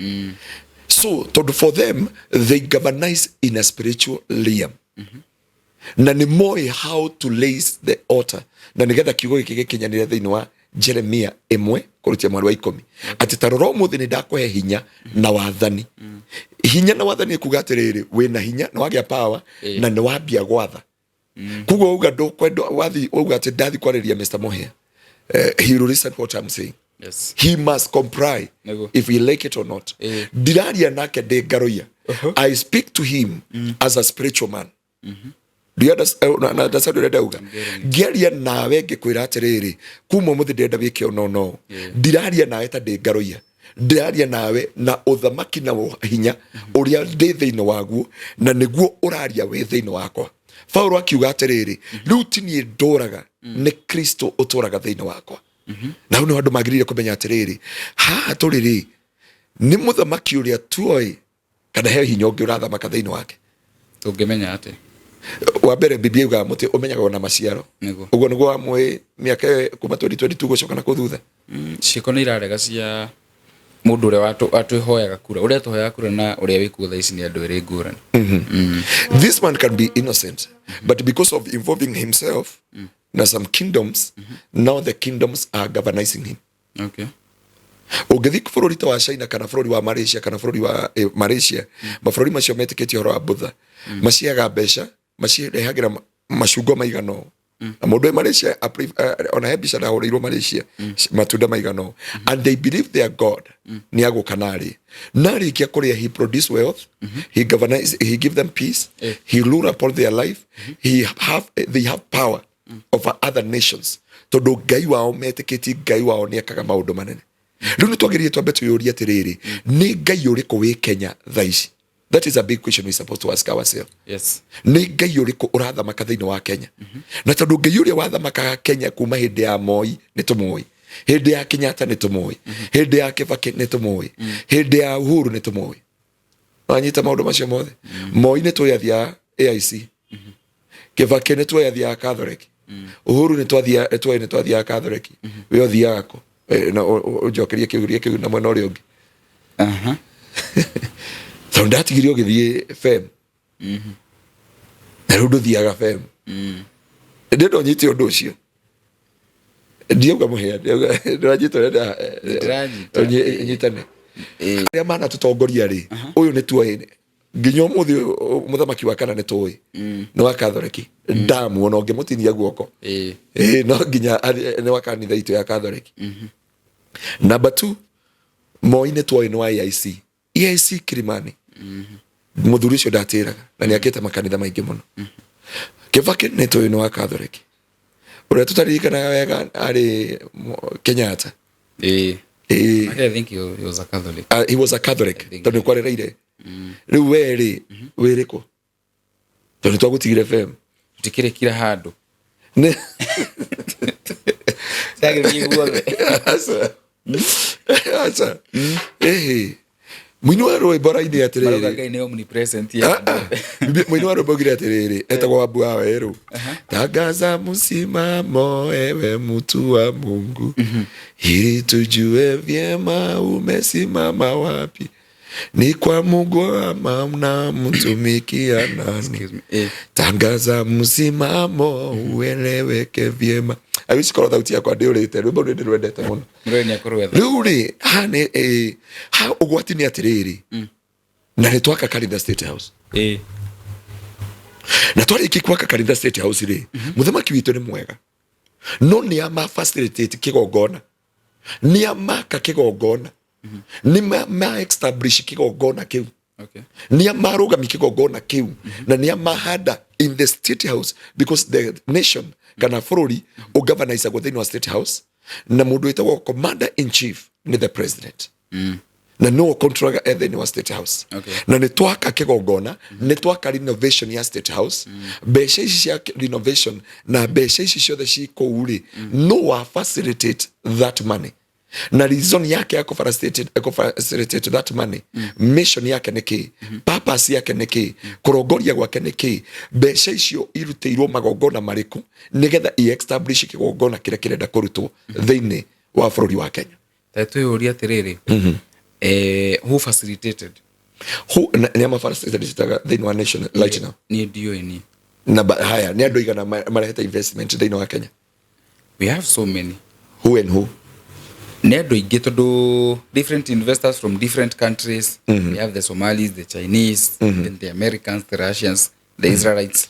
So for them they governize in a spiritual realm. Na nĩ moĩ how to lace the altar na nĩgetha kiugo gĩkĩ gĩkinyanĩre thĩinĩ wa Jeremia 1 kurutia mwari wa 10 ati tarora ũmũthĩ nĩ ndakũhe hinya na wathani. Hinya na wathani kuga atĩrĩrĩ wĩna hinya na wagĩa power na nĩ wambia gwatha. Kuga uga ndũkwenda wathi uga atĩ ndathi kwarĩria Mr. Muya he will listen what I'm saying. He must comply if he like it or not. Diraria nake de ngaruiya. I speak to him as a spiritual man. Do you understand what I'm saying? Geria nawe ngikwira atiriri kuma umuthi ndenda wike no ndiraria nawe ta ndi ngaruiya ndiraria nawe na uthamaki na hinya uria ndi thiini waguo na niguo uraria we thiini wakwa. Paulo akiuga atiriri riu tini nduraga ni Kristo uturaga thiini wakwa. Na hau nĩ andũ magĩrĩire kũmenya atĩrĩrĩ haha tũrĩ nĩ mũthamaki ũrĩa tuoĩ kana he hinya ũngĩ ũrathamaka thĩinĩ wake tũngĩmenya atĩ wa mbere Biblia yuga mũtĩ ũmenyagwo na maciaro ũguo nĩguo amwe mĩaka kuma 2022 gũcoka na kũthutha ciĩko nĩ irarega cia mũndũ ũrĩa atwĩhoyaga kura ũrĩa tũhoyaga kura na ũrĩa wĩkuo thaa ici nĩ andũ erĩ ngũrani. This man can be innocent but because of involving himself na some kingdoms now the kingdoms are governing him. Ũngĩthiĩ bũrũri ta wa China kana bũrũri wa Malaysia kana bũrũri wa Malaysia mabũrũri macio metĩkĩtie ũhoro wa Buddha maciaga mbeca macirehagĩra macungwa maigano mũndũ Malaysia ona he mbica ndahũrĩirwo Malaysia matunda maigano and they believe their God nĩ agũka narĩkia kũrĩa he produce wealth he governs he give them peace he rule upon their life they have power over other nations tondu Ngai wao metĩkĩtie Ngai wao nĩ ekaga maũndũ manene. Rĩu nĩ twagĩrĩire twambe twĩyũrie atĩrĩrĩ nĩ Ngai ũrĩkũ wĩ Kenya thaa ici? That is a big question we're supposed to ask ourselves. Nĩ Ngai ũrĩkũ ũrathamaka thĩinĩ wa Kenya? Na tondu Ngai ũrĩa wathamakaga Kenya kuma hĩndĩ ya Moi nĩ tũmũĩ, hĩndĩ ya Kenyatta nĩ tũmũĩ, hĩndĩ ya Kibaki nĩ tũmũĩ, hĩndĩ ya Uhuru nĩ tũmũĩ. Wanyita maũndũ macio mothe. Moi nĩ tũĩ athiaga AIC, Kibaki nĩ tũĩ athiaga Catholic, Uhuru ni twathia Catholic we othiaga ko na ujokerie kiuria kiu na mwena uri ungi so ndatigirio githie fem na rudo thiaga fem ndo nyiti undu ucio ndiuga muhia nduranyita renda nyitane ya mana tutongoria ri uyu ni tuoine nginya umuthi muthamaki wa kana ni tuoi no wa Catholic ndamu ona ngimutinia guoko no nginya ni wa kanitha itu ya Catholic number 2 moine tuoine wa EIC Kirimani muthuri cio ndatiraga na ni akita makanitha maingi muno Kibaki ni tuoine wa Catholic ure tutarikana wega ari Kenyatta I think he was a Catholic. He was a Catholic. Tondu kwarereire. Riu weri wiriko. Tondu twagutigire FM. Tikire kila handu. Ne. Sage nyiguo. Asa. Mwino aro ibara-ini atiriri. Maruga Ngai ni omnipresent ya. Mwino aro bogira atiriri. Etagwo Abu awe eru. Tangaza msimamo ewe mtu wa Mungu. Ili tujue vyema umesimama wapi. Ni kwa Mungu ama mnamtumikia nani? Tangaza msimamo ueleweke vyema. I wish kora thauti yakwa ndiurite rwimbo ndi rwendete muno Mreni akorwetha riu ri hane ha ugwati ni atiriri na ni twaka Karinda State House na twari ikikwaka Karinda State House ri muthamaki witu ni mwega no ni ama facilitate kigongona ni ama ka kigongona ni ma establish kigongona kiu ni ama rugami kigongona kiu na ni ama hada in the State House because the nation kana bururi ugovernaiza thini wa State House na mundu witagwo commander in chief ni the president na no controller thini wa State House na ni twaka kigongona ni twaka renovation ya State House besha ici cia renovation na besha ici ciothe cikuuri no wa facilitate that money na reason yake ya facilitate that money mission yake ni ki purpose yake ni ki kurongoria gwake ni ki besha icio iruteirwo magongona mariku nigetha i-establish kigongona kire kirenda kurutwo thini wa bururi wa Kenya tatu yuri atiriri who facilitated ni ama facilitated thini wa nation right now ni dio ini na haya ni andu igana mareheta investment thini wa Kenya we have so many who and who Nedo get to different investors from different countries. We have the Somalis, the Chinese, then the Americans, the Russians, the Israelites.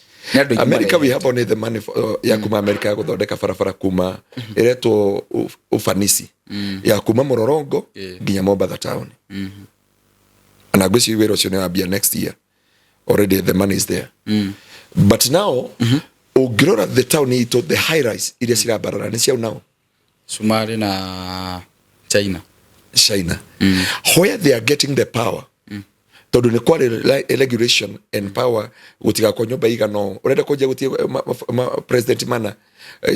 America we have only the money for ya kuma America ya guthondeka barabara kuma ireto ufanisi ya kuma Mororongo nginya Mombasa town. And agwisi wero cio ne next year. Already the money is there. But now ugirora the town ito the high rise iria cirabarara ni cia now. Somali na China where they are getting the power tondu ni kwa regulation and power gutiga kwa nyumba igano urenda kunja gutie president mana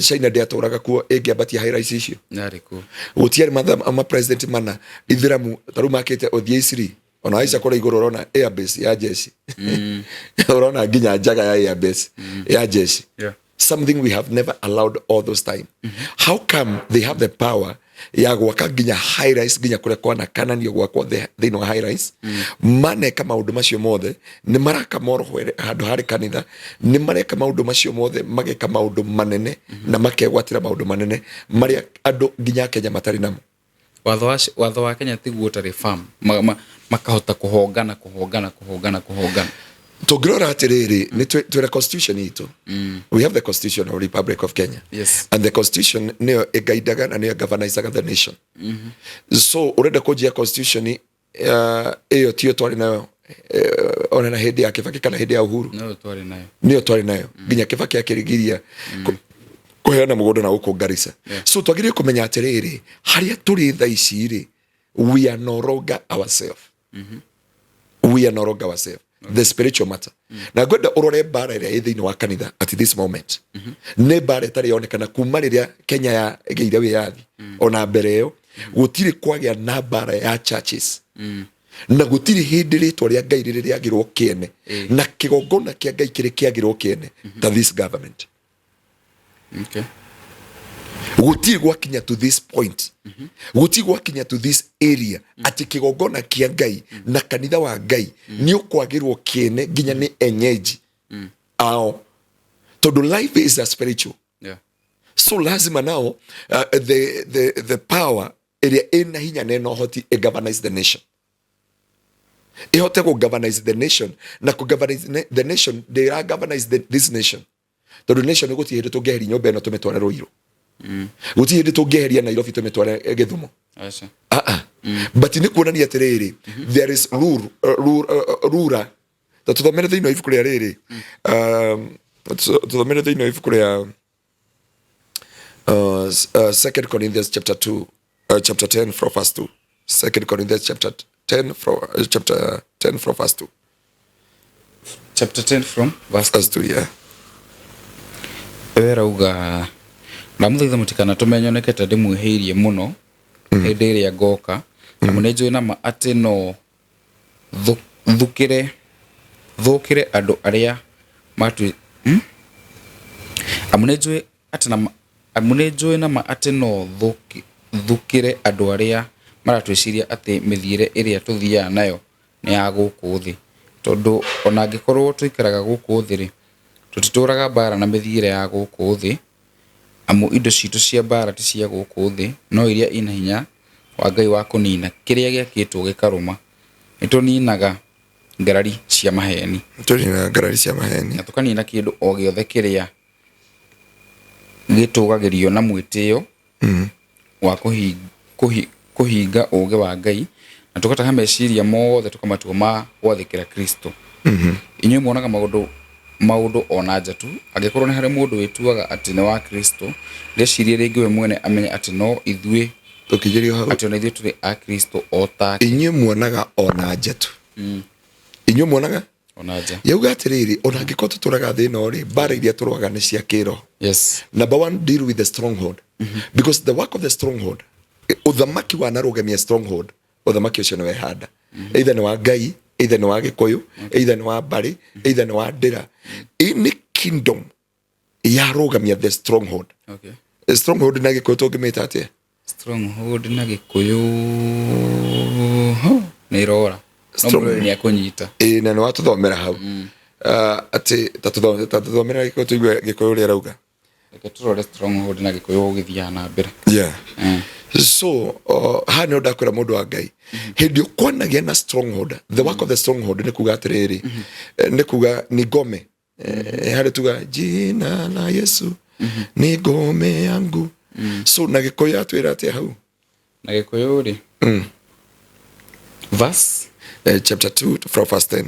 China dia turaga kuo engiabatia high rise icio mariku gutiari ama president mana ithiramu taru makete othie isiri ona aisha kora igoro rona airbase ya jeshi rona ginya jaga ya airbase ya jeshi something we have never allowed all those time. How come they have the power ya gwaka ginya high rise ginya kure kwa na kanani gwakwa they know high rise mane kama maundu macio mothe ni maraka morhwere handu hari kanitha ni mareka maundu macio mothe mageka maundu manene na makegwatira maundu manene maria andu ginya Kenya matari namo watho wa Kenya tiguo tari farm makahota kuhongana tugirora atiriri ni twira constitution ito we have the constitution of Republic of Kenya and the constitution neo egaidaga na neo governizaga the nation so urenda kujia constitution iyo tio twari nayo ona na hindi ya Kibaki kana hindi ya Uhuru nio twari nayo ginya Kibaki akirigiria kuheana mugondo na uko Garissa so twagirie kumenya atiriri haria turi tha iciri we are no longer ourselves the spiritual matter na gwenda urore bara iria ithini wa kanitha at this moment ne bara tari onekana kuma riria Kenya ya geire wiyathi ona mbere yo gutiri kwagia na bara ya churches na gutiri hindi ritwa ria Ngai riria agirwo kiene na kigongona kia Ngai kiri kiagirwo kiene ta this government Okay. Guti gwakinya to this point. Guti gwakinya to this area ati kigongona kia Ngai na kanitha wa Ngai ni ukwagirwo kiene ginya ni enyeji. Ao. Todo life is a spiritual. Yeah. So lazima now the power area ina hinya neno hoti governize the nation. Ihote go governize the nation na go governize the nation they are governize this nation. Todo nation go tihere to geheri nyobe no tumetwara Ruiru. Guti hindi tungeheria Nairobi tumetwara Githumo. Acha. But ni kuonania atiriri there is rura tuthomere thiini ibuku ria riri tuthomere thiini ibuku ria 2 Corinthians chapter 2 chapter 10 from verse 2. 2 Corinthians chapter 10 from verse 2. Chapter 10 from verse 2, yeah. Erauga na muthaitha mutikana tumenyonekete ndimwiheirie muno hindi iria ngoka amune njui na ma ati no thukire andu aria matu amune njui na ma ati no thukire andu aria maratwiciria ati mithiire iria tuthiaga nayo ni ya guku thi tondu ona ngikorwo tuikaraga guku thi ri tutituraga bara na mithiire ya guku thi amu indo citu cia bara ti cia guku thi no iria ina hinya wa Ngai wa kunina kiria giakitwo gikaruma nituninaga ngarari cia maheni na tukanina kindu o giothe kiria gitugagirio na mwitio wa kuhinga uge wa Ngai na tukataha meciria mothe tukamatua ma gwathikira Kristo. Inyuĩ muonaga maundu ona njatu angikorwo ni hari mundu wituaga ati ni wa Kristo ndecirie ringi we mwene amenye ati no ithuĩ tukijirio hau ati ona ithuĩ turi a Kristo o take. Inyuĩ muonaga ona njatu inyuĩ muonaga ona nja yauga atiriri ona angĩkorwo tuturaga thĩ ĩno ri bara iria turwaga ni cia kĩroho. Yes. Number one, deal with the stronghold. Because the work of the stronghold uthamaki wanarugamia stronghold uthamaki ucio niwe handa either ni wa Ngai either ni wa Gikuyu either ni wa Mbari either ni wa Ndĩra. Any kingdom yarugamia the stronghold. Okay. The stronghold na Gikuyu tungimita atia? Stronghold na Gikuyu ni rora no ni akunyita na ni watuthomera hau ati tatuthomera Gikuyu tuigue Gikuyu ria rauga reke turore stronghold na Gikuyu ugithia na mbere. Yeah. So hani udakwira mundu wa Ngai hindi ukwanagia na stronghold. The work of the stronghold ni kuga atiriri ni kuga ni ngome hari tuga jina la Yesu ni ngome yangu. So na Gikuyu atwira atia hau na Gikuyu ri verse chapter 2 from verse 10.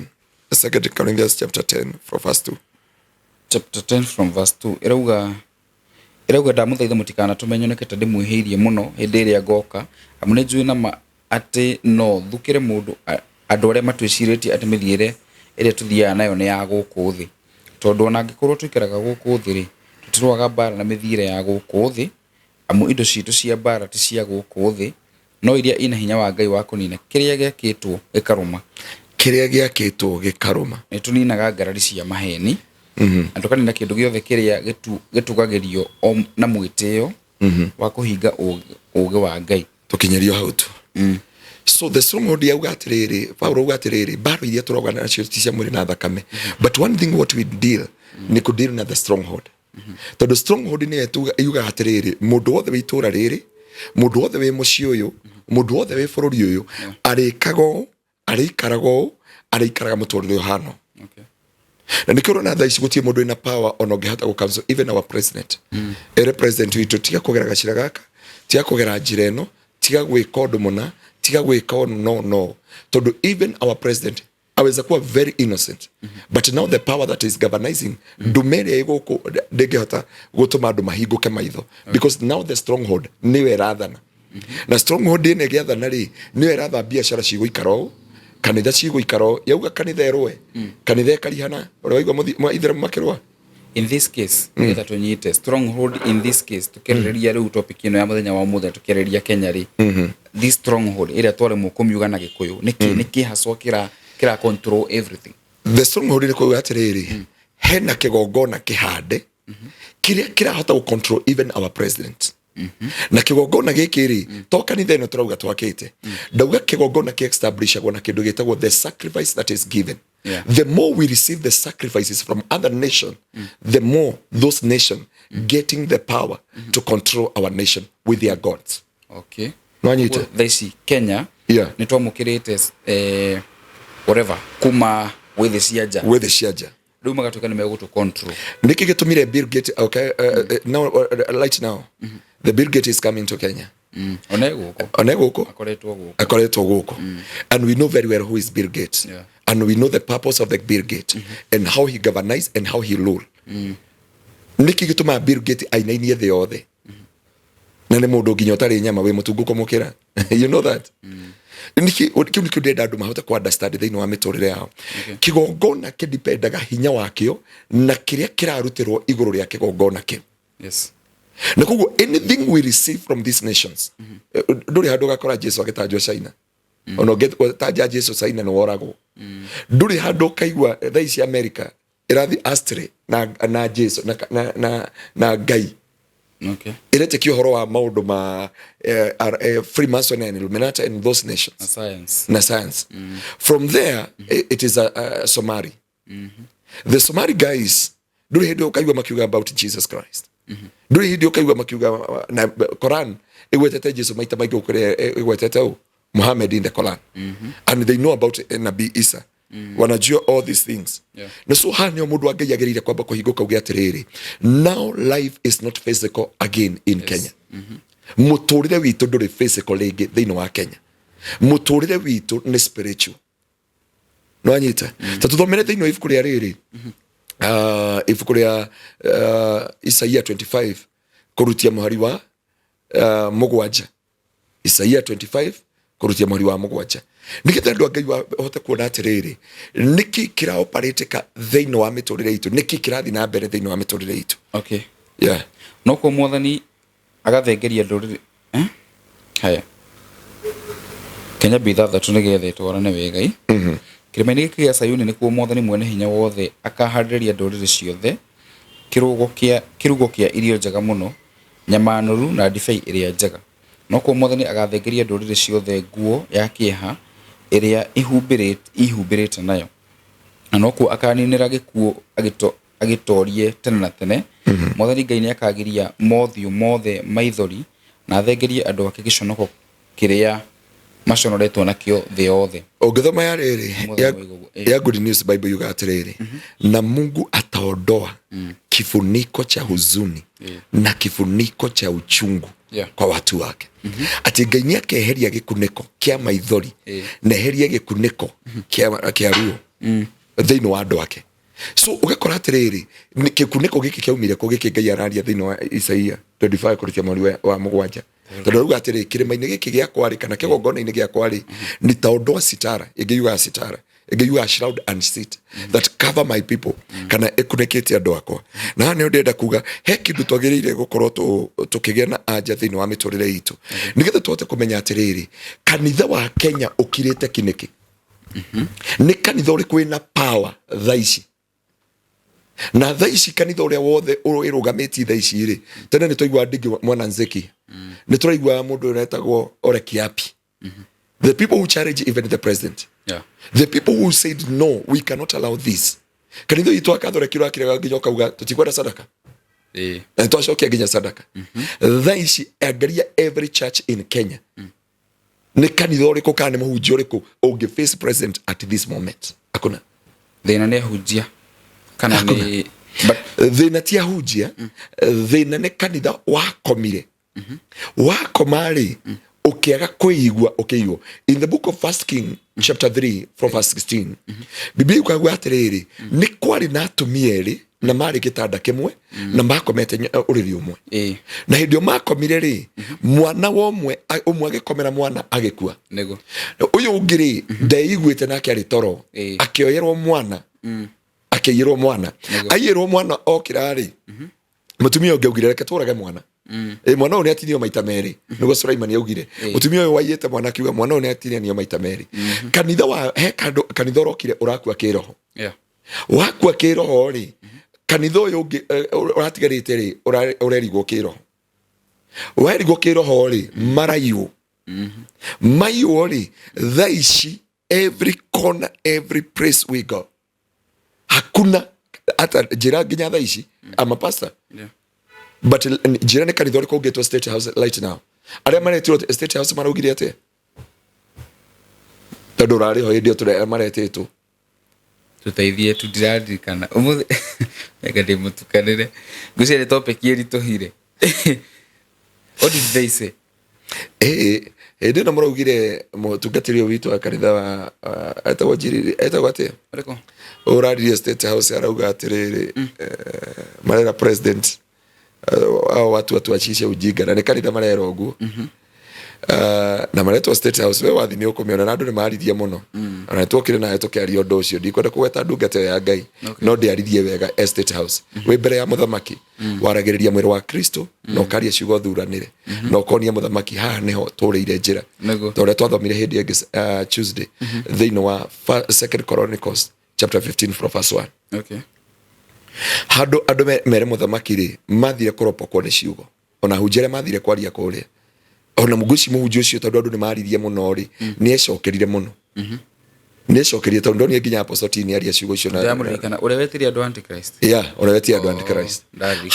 2 Corinthians chapter 10 from verse 2. Chapter 10 from verse 2 irauga ndamuthaitha mutikana tumenyonekete ndimwiheirie muno hindi iria ngoka amune njui na ma ati no thukire mundu andu aria matwiciritie ati mithiire iria tuthiaga nayo ni ya guku thi tondu ona ngikorwo tuikaraga guku thi ri tutirwaga bara na mithiire ya guku thi amu indo citu cia bara ti cia guku thi no iria ina hinya wa Ngai wa kunina kiria giakitwo gikaruma nituninaga ngarari cia maheni andu kanina kindu giothe kiria gitugagirio na mwitio wa kuhinga uge wa Ngai tukinyerio hau tu. So the stronghold yauga atiriri Paulo uga atiriri baro iria turoga na cio cia mwiri na thakame. But one thing what we deal ni ku deal na the stronghold. Tondu stronghold ni yuga atiriri mundu wothe witura riri mundu wothe wi muci uyu mundu wothe wi bururi uyu arikaraga muturire hano. Okay. Na nikoro na thaici gutie mundu ina power ono ngihota go cancel even our president. Ere president witu tiga kugera gacira gaka tiga kugera njira eno tiga gwika undu muna tiga gwika no tondu even our president aweza kuwa very innocent but now the power that is governing ndumere iguku ndingihota gutuma andu mahinguke maitho because now the stronghold niwe rathana na stronghold ni giathana ri niwe ratha biashara ciguikaro kanitha ciguikaro yauga kanitha erwe kanitha karihana uraigwa ithere makirwa in this case that tunyite stronghold in this case tukiriria riu topic ino ya muthenya wa muthe tukiriria Kenya ri this stronghold ira tware mukumiuga na Gikuyu niki haswa kira control everything. The stronghold ni kuga atiriri hena kigongona kihande kiria kirahota gu control even our president. Na kigongona giki ri to kanitha ino turauga twakite ndauga kigongona ki establishagwo na kindu gitagwo the sacrifice that is given. The more we receive the sacrifices from other nation, the more those nation getting the power to control our nation with their gods. Okay. Nwanyite thaici Kenya ni twamukirite whatever kuma with the siaja riu magatuka ni megutu control niki gitumire Bill Gates. Okay, now right now the Bill Gates is coming to Kenya. Oneguko akoretwo guko and we know very well who is Bill Gates. And we know the purpose of the Bill Gates and how he governs and how he rule. Niki gituma Bill Gates ainainie the othe na nä må ndå nginya å tarä nyama wä må tungu kå må kä ra. You know that. Kä u nä kä ndenda andå mahote kå understand thä inä wa mä tå rä re yao. Kä gongona kä dipendaga hinya wakä o na kä rä a kä rarutä rwo igå rå rä a kä gongona kä na koguo anything we receive from these nations ndå rä handå gakora Jesu agä tanjwo China ona tanja Jesu China nä woragwo ndå rä handå kaigua thai cia America ä rathi astray na Jesu na Ngai. Okay. Iretekio horo wa maundu ma Freemason and Illuminati and those nations. Na science. From there, it is a Somali. The Somali guys, duri hindi ukaiwa makiuga about Jesus Christ. Duri hindi ukaiwa makiuga na Quran, iwetete Jesu maita maigi ukure iwetete Muhammad in the Quran. And they know about Nabi Isa. Wanajua all these things. Na so hani mundu Ngai agerire kwamba kuhinguka ugia atiriri. Now life is not physical again in Kenya. Muturire witu nduri physical rĩngĩ thĩinĩ wa Kenya. Muturire witu ni spiritual. No anyita. Tatuthomere thĩinĩ wa ibuku rĩa rĩrĩ. Ibuku rĩa Isaia 25 kurutia muhari wa mugwanja. Isaia 25 kurutia muhari wa mugwanja. Nikitha andu Ngai hote kuona atiriri niki kira operate ka thĩinĩ wa miturire itu niki kirathi na mbere thĩinĩ wa miturire itu. Okay. No ko mwathani agathengeria nduriri haya Kenya bitha thatu nigethetwo orane wegai kirima-inĩ gĩkĩ gĩa Sayuni nĩkuo mwathani mwene hinya wothe akaharĩria ndũrĩrĩ ciothe kirugo kia irio njega mũno nyama nũru na ndibei ĩrĩa njega. No ko mwathani agathengeria ndũrĩrĩ ciothe nguo ya kĩeha ĩrĩa ihumbĩrĩte nayo na no ko akaninĩra gĩkuũ agĩtorie tene na tene. Mwathani Ngai nĩ akagiria mothiũ mothe maithori na athengerie andũ ake gĩconoko kĩrĩa maconoretwo nakio thĩ yothe. Ũngĩthoma ya rĩrĩ ya Good News Bible yuga atiriri na Mungu ataondoa kifuniko cha huzuni na kifuniko cha uchungu kwa watu wake. Ati Ngai nĩ akeheria gĩkunĩko kĩa maithori na eheria gĩkunĩko kĩa ruo thĩinĩ wa andũ ake. So ugakora atiriri gĩkunĩko gĩkĩ kĩaumire kũ gĩkĩ Ngai araria thĩinĩ wa Isaia 25 kurutia mweri wa mugwanja. Tondu ruga atiri kirima-inĩ gĩkĩ gĩa kwari kana kĩgongona-inĩ gĩa kwari ni taondoa sitara ingĩyuga sitara ingĩyuga shroud and sit that cover my people kana ĩkunĩkĩte andũ akwa. Na nĩ ndenda kuga he kĩndũ twagĩrĩire gũkorwo tũkĩgĩa na anja thĩinĩ wa mĩtũrĩre itũ nĩgetha tũhote kũmenya atiriri kanitha wa Kenya ũkirĩte kinĩkĩ. Nĩ kanitha ũrĩkũ wĩna power thaa ici na thaa ici kanitha ũrĩa wothe ũrũgamĩtie thaa ici rĩ tene nĩ twaigua Ndingi Mwana Nzeki nĩ tũraigua mũndũ ũretagwo Ole Kiapi. The people who challenge even the president, the people who said no, we cannot allow this. Kanitha itũ akathoreki rakiraga nginya kauga tutikwenda sadaka na twacokia nginya sadaka. Thaa ici angalia every church in Kenya nĩ kanitha ũrĩkũ kana nĩ mũhunjia ũrĩkũ ũngĩ face president at this moment. Hakuna thĩna nĩ ahunjia kana nĩ thĩna ti ahunjia thĩna nĩ kanitha wakomire wakomari ukiaga kuigwa ukeiyo. In the book of 1 King chapter 3 from verse 16 Biblia ikaguga atiriri ni kwari na atumia eri na mari gitanda kimwe na makomete uriri umwe na hindio makomire ri mwana womwe umwe agikomera mwana agikua nego uyu ungiri ndeiguite nake ari toro akioyerwo mwana akiyirwo mwana ayirwo mwana okirari mutumia ungiugire reke turage mwana mwana ũyũ nĩ atinio maita merĩ nĩguo Sulaimani augire. Mutumia ũyũ waiyĩte mwana akiuga mwana ũyũ nĩ atinio maita merĩ. Kanitha wa he kanitha ũrokire ũrakua kĩroho wakua kĩroho rĩ kanitha uyu uratigarite ri urerigwo kiroho werigwo kiroho ri marayu mayu ri thaici every corner every place we go hakuna hata jira nginya thaici ama pastor but jira ni kanitha ko get to state house right now aria maretirwo state house maraugire ate tondu rari ho indio ture maretetwo tuteithie tudirarikana umuthi ega ndi mutukanire ngucere topic yerituhire what did they say ende na muraugire mutungatirio witu wa kanitha wa atawajiri atawate ariko urari state house arauga atiriri marera president au watu achishe ujinga na kanitha marera uguo na mareto state house we wathi ni ukumiona na andu ni marithia muno na twokire na tukiaria undu ucio ndikwenda kugweta ndungata ya Ngai no ndiarithie wega estate house we mbere ya muthamaki waragiriria mwiri wa Kristo no karia ciugo thuranire no konia muthamaki haha niho turire njira tore twathomire hindi ya Tuesday thiini wa 2 Chronicles chapter 15 from verse 1 okay hado andu mere muthamaki ri mathire kuropokwo ni ciugo ona hunjere mathire kwaria kuria ona muguci muhunjia ucio tondu andu ni maririe muno ri ni ecokerire muno ni ecokerire tondu ni nginya apostle ni aria ciugo icio na ndamurikana urewetiria andu antichrist urewetiria andu antichrist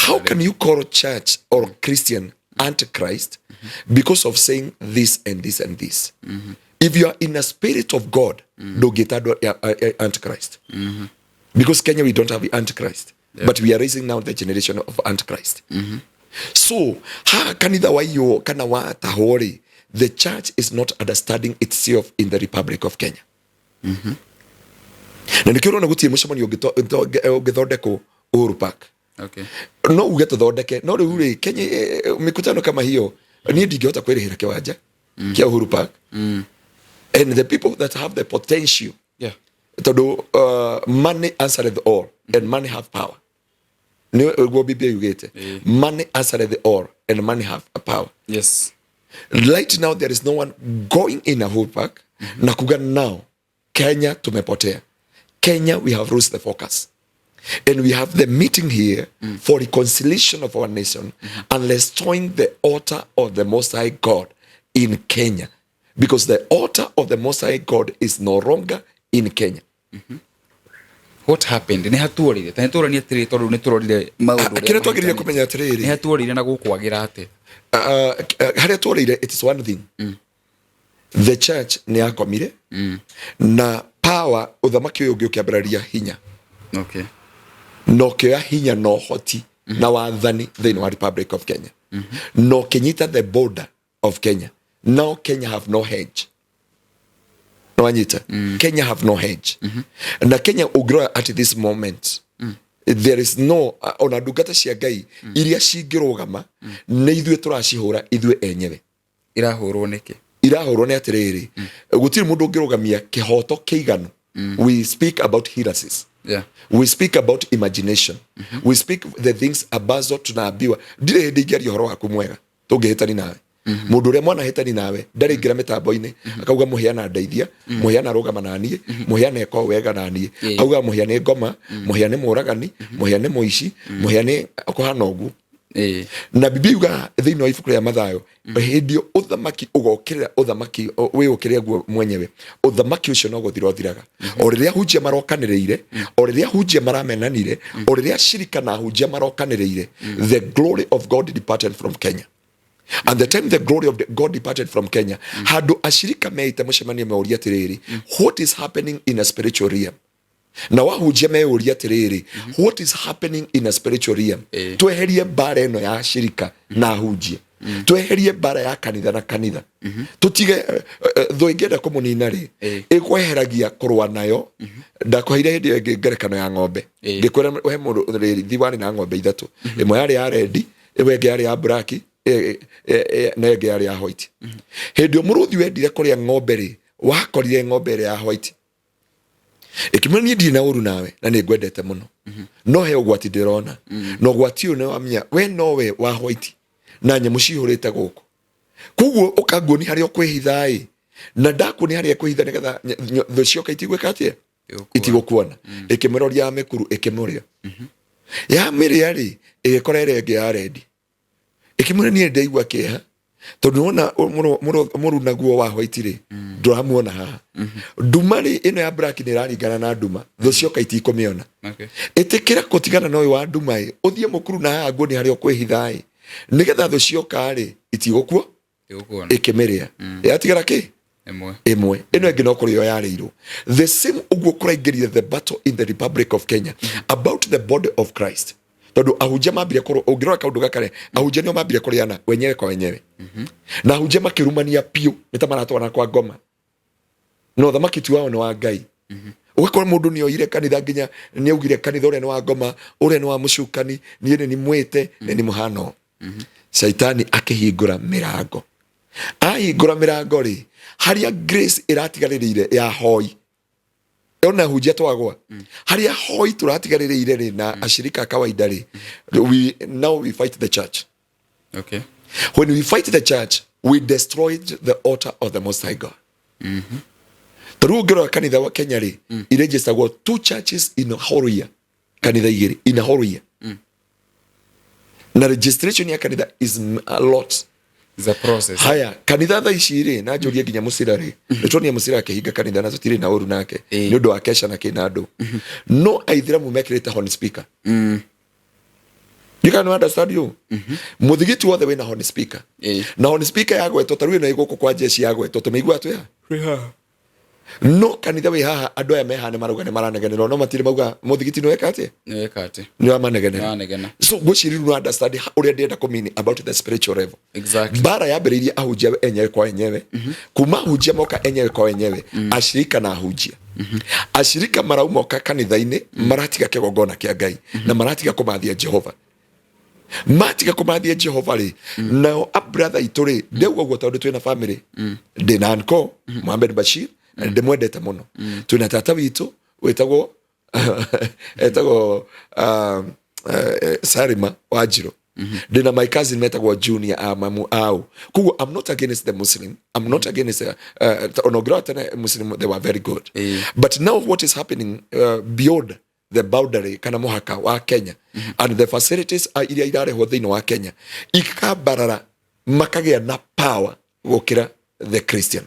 how can you call a church or Christian antichrist because of saying this and this and this if you are in a spirit of God do get antichrist because Kenya we don't have antichrist but we are raising now the generation of antichrist so kanitha wayo kana wa tahori the church is not understanding itself in the Republic of Kenya na nikiro na gutie mucemanio ngithondeko Uhuru Park okay no uge tuthondeke no riu ri Kenya mikutano kama hiyo ni ndingehota kwirihira kiwanja kia Uhuru Park and the people that have the potential tondu money answereth all and money have power no go biblia yugete money answereth all and money have a power yes right now there is no one going in a whole park na kuga now Kenya tumepotea Kenya we have lost the focus and we have the meeting here for reconciliation of our nation and restoring the altar of the Most High God in Kenya because the altar of the Most High God is no longer in Kenya what happened ni hatuorire tani turania tiri tondu ni turorire maundu kire twagirire kumenya atiriri ni hatuorire na gukwagira ate haria tuorire it is one thing the church ni yakomire na power uthamaki uyu ungi ukiambararia hinya okay no kioya hinya no hoti na wathani thiini wa Republic of Kenya no kinyita the border of Kenya now Kenya have no hedge no anyita Kenya have no hedge na Kenya ugrow at this moment there is no ona ndungata cia Ngai iria cingirugama ni ithue turacihura ithue enyewe irahurwo niki irahurwo ni atiriri gutiri mundu ungirugamia kihoto kiiganu we speak about heresies we speak about imagination we speak the things abazo tunaambiwa ndire hindi ingiaria horo waku mwega tungihitani nawe mundu uria mwana hitani nawe ndari ngira mitambo-ini akauga muhiana ndeithia muhiana rugama nanie muhiana eko wega nanie auga muhiana ngoma muhiana muragani muhiana muici muhiana kuhana ugu na bibi uga thiini wa ibuku ria Mathayo hindio uthamaki ugokirira uthamaki we ukiria guo mwenyewe uthamaki ucio no guthira uthiraga o riria hunjia marokaniriire o riria hunjia maramenanire o riria shirika na hunjia marokaniriire the glory of God departed from Kenya and the time the glory of God departed from Kenya hadu ashirika meite mucemanio meuria tiriri what is happening in a spiritual realm na wahunjia meuria tiriri what is happening in a spiritual realm tweherie bara eno ya shirika na hunjia tweherie bara ya kanitha na kanitha tutige tho ingenda kumunina ri ikweheragia kurwa nayo ndakwahire hindi ingi ngerekano ya ng'ombe ngikwira we mundu thiwani na ng'ombe ithatu imwe yari ya red iwe ngi yari ya black na ngi yari ya white hindi muruthi wendire kuria ng'ombe ri wakorire ng'ombe iri ya white ikimani ndi na uru nawe na ni ngwendete muno no he ugwati ndirona no gwati uyu ni wamenya we nowe wa white na nyamu cihurite guku kuguo ukaguoni haria ukwihithai na ndakuoni haria kwihitha nigetha tho cioka itigwika atia itigukuona ikimeroria mekuru ikimuria ya mĩrĩa rĩ ĩgĩkora ĩrĩa ĩngĩ ya rendi ĩkĩmwĩra niĩ ndaigua kĩeha tondũ wona mũru naguo wa white rĩ ndũramuona haha duma rĩ ĩno ya black nĩ ĩraringana na duma thũ cioka itikũmĩona ĩtĩkĩra gũtigana na ũyũ wa duma ĩ ũthiĩ mũkuru na haha nguo nĩ harĩa ũkwĩhitha ĩ nĩgetha thũ cioka rĩ itigũkua ĩkĩmĩrĩa yatigara kĩ ĩmwe ĩno ĩngĩ no kũrĩo yarĩirwo the same ũguo kũraingĩrire the battle in the Republic of Kenya about the body of Christ tondũ ahunjia mambire kũrwo ũngĩrora kaũndũ gakare ahunjia nĩo mambire kũrĩana wenyewe kwa wenyewe na ahunjia makĩrumania piũ nĩ ta maratwarana kwa ngoma no thamaki tu wao nĩ wa Ngai ũgakora mũndũ nĩ oire kanitha nginya nĩ augire kanitha ũrĩa nĩ wa ngoma ũrĩa nĩ wa mũcukani niĩ nĩ mwĩte nĩ mũhano Shaitani akĩhingũra mĩrango ahingũra mĩrango rĩ harĩa grace ĩratigarĩrĩire ya hoi ona hujia twagwa harĩa hoi tũratigarĩrĩire rĩ na ashirika kawaida rĩ now we fight the church. Okay. When we fight the church we destroyed the altar of the Most High God. Tũrũ ngĩrora kanitha wa Kenya rĩ iregisteragwo 2 churches in Ngaruiya kanitha igĩrĩ in Ngaruiya na registration ya kanitha is a lot. The process. Haya kanitha tha ici rĩ na njũrie nginya mũcira rĩ nĩtwonia mũcira akĩhinga kanitha na tũtirĩ na ũru nake nĩ ũndũ wa kesha na kĩna andũ no aithĩramu mekĩrĩte horn speaker. You can understand you. Muthigiti wothe wĩna horn speaker na horn speaker yagwetwo tarũ ĩno ĩgũkũ kwa jeshi yagwetwo tũmĩigua atĩa no kanitha wĩ haha andũ aya meha nĩ marauga nĩ maranegenera no matirĩ mauga muthigiti nĩ weka atĩa nĩ wamanegenera so gwĩciria no understand ũrĩa ndĩrenda kũmini about the spiritual level. Exactly. Bara yambĩrĩirie ahunjia enyewe kwa enyewe kuma ahunjia moka enyewe kwa enyewe ashirika na ahunjia ashirika maraumoka kanitha-inĩ maratiga kĩgongona kĩa Ngai na maratiga kũmathia Jehova matiga kũmathia Jehova rĩ nao abrother itũ rĩ ndĩuga ũguo tondũ twĩna family ndĩna uncle Mohamed Bashir na ndĩmwendete mũno twĩna tata witũ wĩtagwo Sarima Wajiro ndĩna my cousin metagwo Junior mamu au kuguo I'm not against the Muslim I'm not against Muslim they were very good but now what is happening beyond the boundary kana muhaka wa Kenya and the facilities iria irarehwo thĩinĩ wa Kenya ikabarara makagĩa na power gũkĩra the Christian.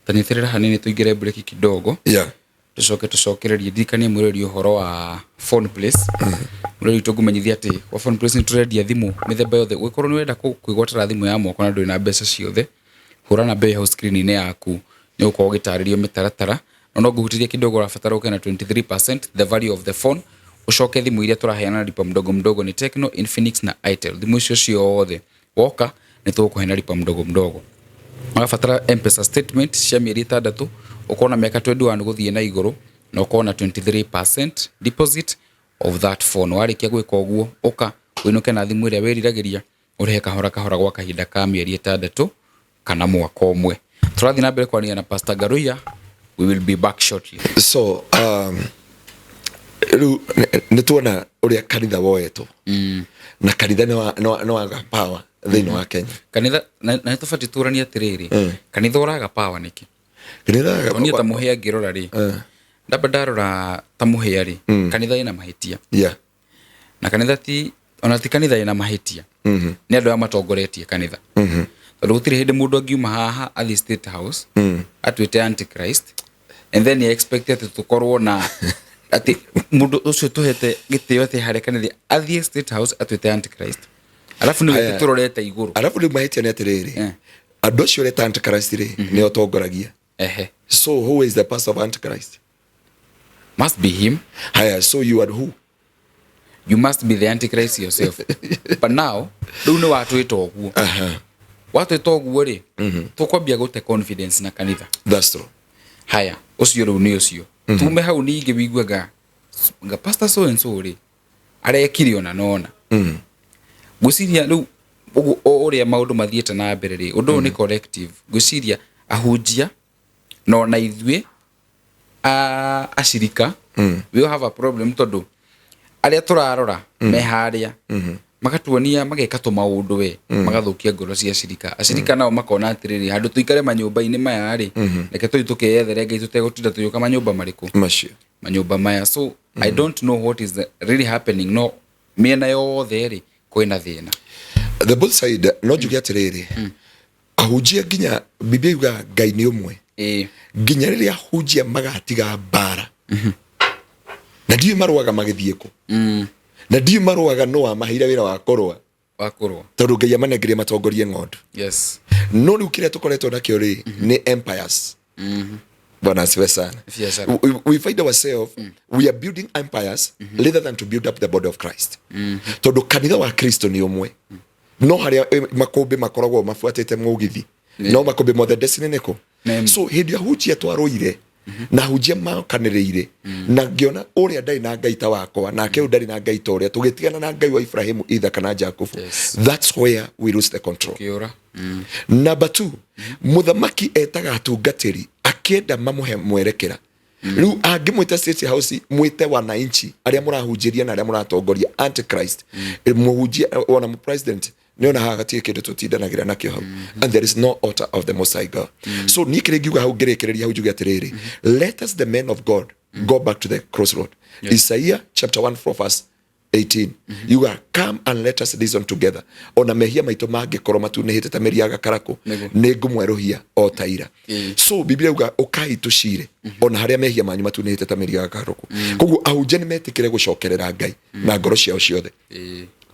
Tanithirira hanini tuingire break kidogo. Tucokererie ndikanie mwĩrĩrio ũhoro wa phone place. Mwĩrĩrio tũngũmenyithia atĩ wa phone place nĩ tũrendia thimũ mĩthemba yothe gũkorwo nĩ wenda kwĩgwatĩra thimũ ya moko na ndũrĩ na mbeca ciothe hũra namba ĩyo screen-inĩ yaku nĩ ũkorwo ũgĩtarĩrio mĩtaratara no ngũhutĩria kidogo ũrabatara ũkena 23% the value of the phone ucoke thimũ iria tũraheana lipa mdogo mdogo ni Tecno, Infinix na Itel. Thimũ icio ciothe woka nĩ tũgũkũheana lipa mdogo mdogo. Ũrabatara M-Pesa statement cia mĩeri 6 ukorwo na mĩaka 21 gũthiĩ na igũrũ na ukorwo na 23% deposit of that phone. Warĩkia gwĩka ũguo ũka wĩnũke na thimũ ĩrĩa wĩriragĩria ũrĩhe kahora kahora gwa kahinda ka mĩeri 6 kana mwaka ũmwe. Tũrathiĩ na mbere kwaria na Pastor Ngaruiya. We will be back shortly. So nituona uria kanitha woetwo na kanitha no aga power thĩinĩ wa Kenya. Kanitha na tũbati tũrania atĩrĩrĩ kanitha ũraga power nĩkĩ? Kanitha aga power. Ni ta mũhĩa ngĩrora rĩ ndamba ndarora ta mũhĩa rĩ kanitha ina mahĩtia. Na kanitha ti ona ti kanitha ina mahĩtia. Nĩ andũ aya matongoretie kanitha. Tondũ gũtirĩ hĩndĩ mũndũ angiuma haha athi State House atuĩte Antichrist and then he expected to korwo na ati mundu ucio tuhete gitio ati hare kanitha athie State House atuĩte Antichrist alafu nĩ turorete iguru alafu nĩ mahĩtia nĩ atirĩrĩ andũ acio reta Antichrist rĩ nĩ otongoragia so who is the pastor of Antichrist? Must be him. So you are who? You must be the Antichrist yourself. But now rĩu nĩ watwĩtwo ũguo watwĩtwo ũguo rĩ tũkwambia gũte confidence na kanitha. That's true. Haya ucio rĩu nĩ ucio tume hau ningĩ wiguaga nga pastor so and so rĩ arekire ona nona gwĩciria rĩu ũrĩa maũndũ mathiĩte na mbere rĩ ũndũ nĩ collective gwĩciria ahunjia no na ithuĩ ashirika we have a problem tondũ arĩa tũrarora me harĩa magatuonia mageka tũmaũndũ we magathukia ngoro cia ashirika nao makona atĩrĩrĩ handũ tuikare manyũmba-inĩ maya rĩ reke tũi tũkeyethere Ngai tũtegũtinda tũgĩũka manyũmba marĩkũ manyumba maya. So I don't know what is really happening. No, miena yothe ri kwina thina. The both side no jugia tiriri. Ahujia nginya Biblia yuga Ngai ni umwe. Nginya riria ahujia magatiga bara. Na ndiyo maruaga magithieko. Na ndiyo maruaga no amahira wira wa korwa. Tondu Ngai amanengeria matongorie ng'ondu. Yes. No riu kiria tukoretwo nakio ri ni empires. Bwana asifiwe sana. We find ourselves we are building empires rather than to build up the body of Christ. Tondu kanitha wa Kristo ni umwe. No haria makombe makoragwo mafuatite mugithi. No makombe mothe destiny niko. So hindi ya hujia twaroire na hujia makaniriire na ngiona uria ndari na Ngai ta wakwa nake ndari na Ngai ta uria tugitigana na Ngai wa Ibrahimu itha kana Jacob. That's where we lose the control. Number 2, muthamaki etaga atungatiri akienda mamuhe mwerekera. Riu angimwita state house mwite wananchi aria murahunjiria na aria muratongoria antichrist muhunjia ona mu president niona hagatie kindu tutindanagira nakio hau, and there is no altar of the Most High God. So nikiregiuga hau ngerekereria hau juga atiriri, let us the men of God go back to the crossroad. Isaiah chapter 1 verse 18. You are come and let us reason together. Ona mehia maito mage koromatu nehete tameriaga karako negumwerohia o taira. So Biblia uga okai tushire ona haria mehia manyu matu nehete tameriaga karako. Koguo ahujeni metikire gucokerera Ngai na ngoro ciao ciothe.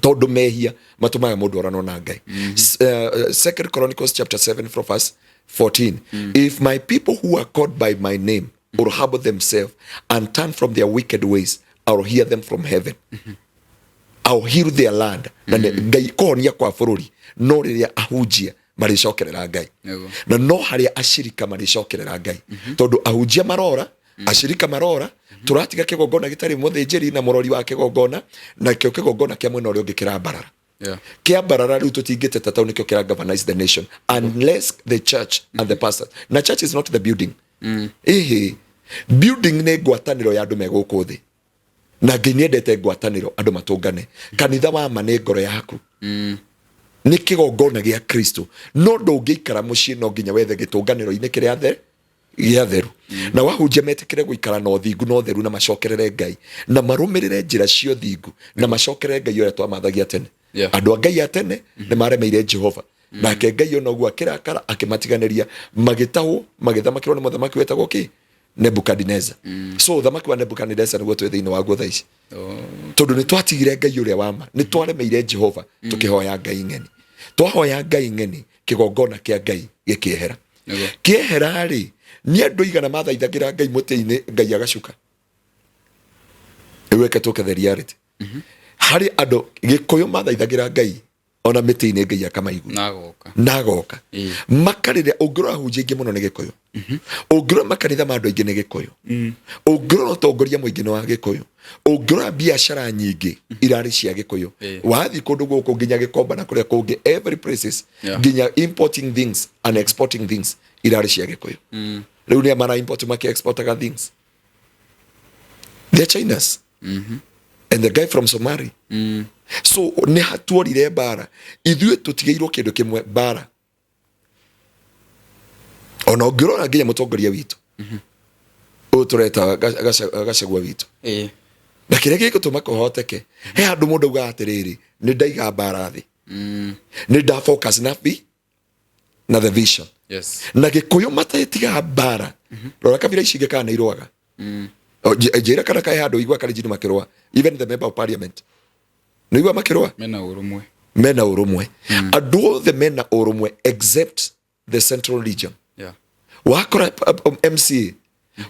Tondu mehia matumaga mundu orano na Ngai. 2 Chronicles chapter 7 verse 14. If my people who are called by my name will humble themselves and turn from their wicked ways, I will hear them from heaven. I'll heal their land. Na Ngai konia kwa bururi no riria ahujia maricokerera Ngai. Na no haria ashirika maricokerera Ngai. Tondu ahujia marora, ashirika marora, turatiga kigongona gitari muthinjiri na murori wa kigongona na kio kigongona kia mwena uria ungi kirabarara. Kia barara riu tutingiteta tau nikio kira governize the nation unless the church and the pastor. Na church is not the building. Building ne gwataniro ya andu meguku thi. Na Ngai niendete ngwataniro andu matungane. Kanitha wa ma ne ngoro yaku. Ni kigongona gia Kristo. No ndungiikara mucii no nginya wethe gitunganiro ine kiria theru. Na wahunjia metikire guikara no thingu no theru na macokerere Ngai na marumirire njira cio thingu na macokerere Ngai uria twamathagia tene. Andu a Ngai atene ni maremeire Jehova. Nake Ngai ona gwa kirakara akimatiganiria magitahu magithamakirwo ni muthamaki wetagwo ki Nebukadnezar. So thamaki wa Nebukadnezar niguo twi thiini waguo thaa ici. Tondu ni twatigire Ngai uria wama, ni twaremeire Jehova tukihoya Ngai ng'eni. Twahoya Ngai ng'eni kigongona kia Ngai gikiehera. Kiehera ri ni andu igana mathaithagira Ngai muti-ini Ngai agacuka. Iweke tuke the reality. Hari andu gikuyu mathaithagira Ngai ona miti-ini Ngai akamaigu nagoka makarire ungirora hunjia ingi muno ni gikuyu ungirora makanitha ma andu aingi ni gikuyu ungirora utongoria muingi ni wa gikuyu ungirora biashara nyingi irari cia gikuyu wathi kundu guku nginya gikomba na kuria kungi every places nginya importing things and exporting things irari cia gikuyu riu ni amara import maki exportaga things the Chinas and the guy from Somali. So ne hatuorire bara ithuĩ tutigeirwo kindu kimwe bara ona ngirora nginya mutongoria witu tureta gacagua witu na kiria gigutuma kuhoteke he andu mundu uga atiriri ni ndaiga bara thi ni nda focus na na the vision na gikuyu matetiga bara rora kabira ici ngikana irwaga njira kana kai handu igwa kali jini makirwa even the member of parliament no igwa makirwa mena urumwe andu the mena urumwe except the central region wakora MCA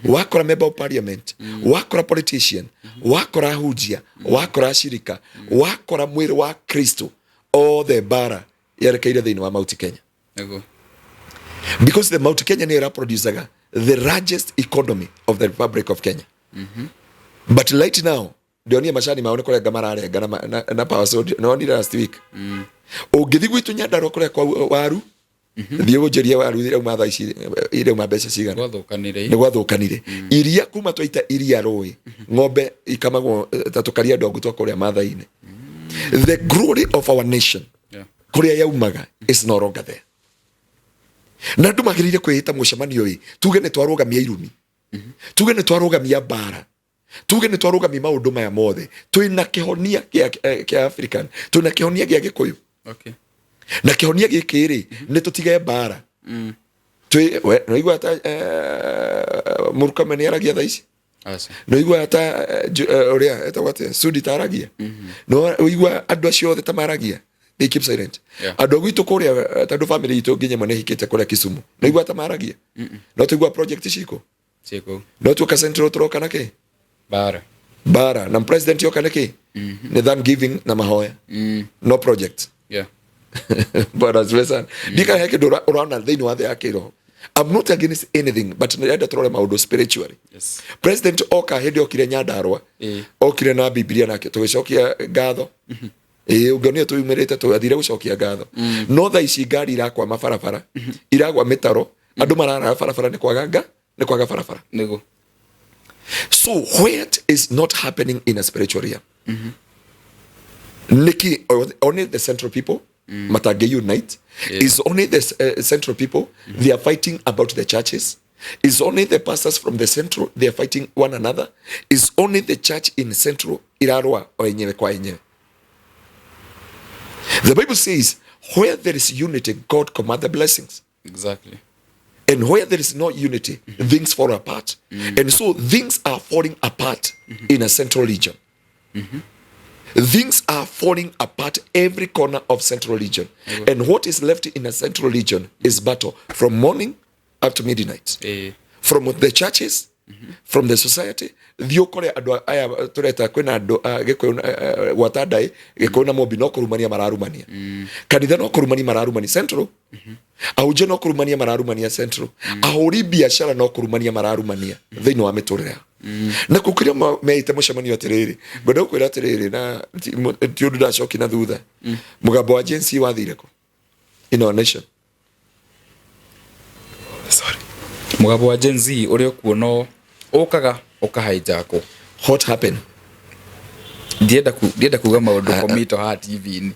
wakora member of parliament wakora politician wakora hujia wakora shirika wakora mwiri wa Kristo all the bara yerekeire thiini wa Mount Kenya because the Mount Kenya ni producer the largest economy of the Republic of Kenya. But right now ndio ni mashani maone kule gamara na power source no ni last week ugithi gwitu nyandaro kule kwa waru thiyo jeria waru ile umatha ici ile umabesha cigana ni gwathukanire iria kuma twaita iria roi ng'ombe ikamagwo tatukaria ndongo twako ria matha-ine. The glory of our nation kuria yaumaga is no longer there. Na ndu magirire kwihita mucemanio tuge ne twarugamia irumi tuge ne twarugamia bara tuge nä twarå maå maya mothe twä kä honia kä African twä kä honia gä a gä kå yå Okay. na kä honia gä kä rä nä tå tige mbara no igua ta Murkomen nä aragia tha ici no igua ta å rä a etagwo atä Sudi ta aragia no igua andå acio othe ta maragia they keep silent andå gwitå kå rä a tandå family itå nginya mane hikä te kå rä a Kisumu no igua ta maragia no tå igua project ciko no tuoka central tũroka na kä bara na president yoka na kä nä thanksgiving na mahoya no project bwana zwesa dika yake ndo unaona thĩinĩ wa thĩ ya kĩroho. I'm not against anything but nĩrenda tũrore maũndũ spiritually. President oka hĩndĩ okire Nyandarua okire na Biblia nake tũgĩcokia ngatho ũngĩonio tũumĩrĩte tũgathire gũcokia ngatho no thaa ici ngari irakwa mabarabara iragwa mĩtaro andũ marara barabara nĩ kwaga barabara. So what is not happening in a spiritual realm? Niki only the central people matage unite is only the central people they are fighting about the churches, is only the pastors from the central they are fighting one another, is only the church in central irarwa wenyewe kwa wenyewe. The Bible says where there is unity God commands the blessings. Exactly. And where there is no unity things fall apart. And so things are falling apart in a central region. Things are falling apart every corner of central region. And what is left in a central region is battle from morning up to midnight. From the churches, from the society. Thiokore andå aya tũreta kwĩna andũ gĩkũyũ gwatandai gĩkũyũ na Mũmbi no kũrumania mararumania kanitha no kũrumania mararumania central ahunjia no kũrumania mararumania central ahũri biacara no kũrumania mararumania thĩinĩ wa mĩtũrĩre na kũkĩrĩa meite mũcemanio atĩrĩrĩ ngwenda gũkwĩra atĩrĩrĩ na ti ũndũ ndacoki na thutha mũgambo wa Gen Z wathire kũ in our nation. Mũgambo wa Gen Z ũrĩa ũkuona ũkaga ũkahaijako. What happened? Ndienda kuga maũndũ komito ha TV-inĩ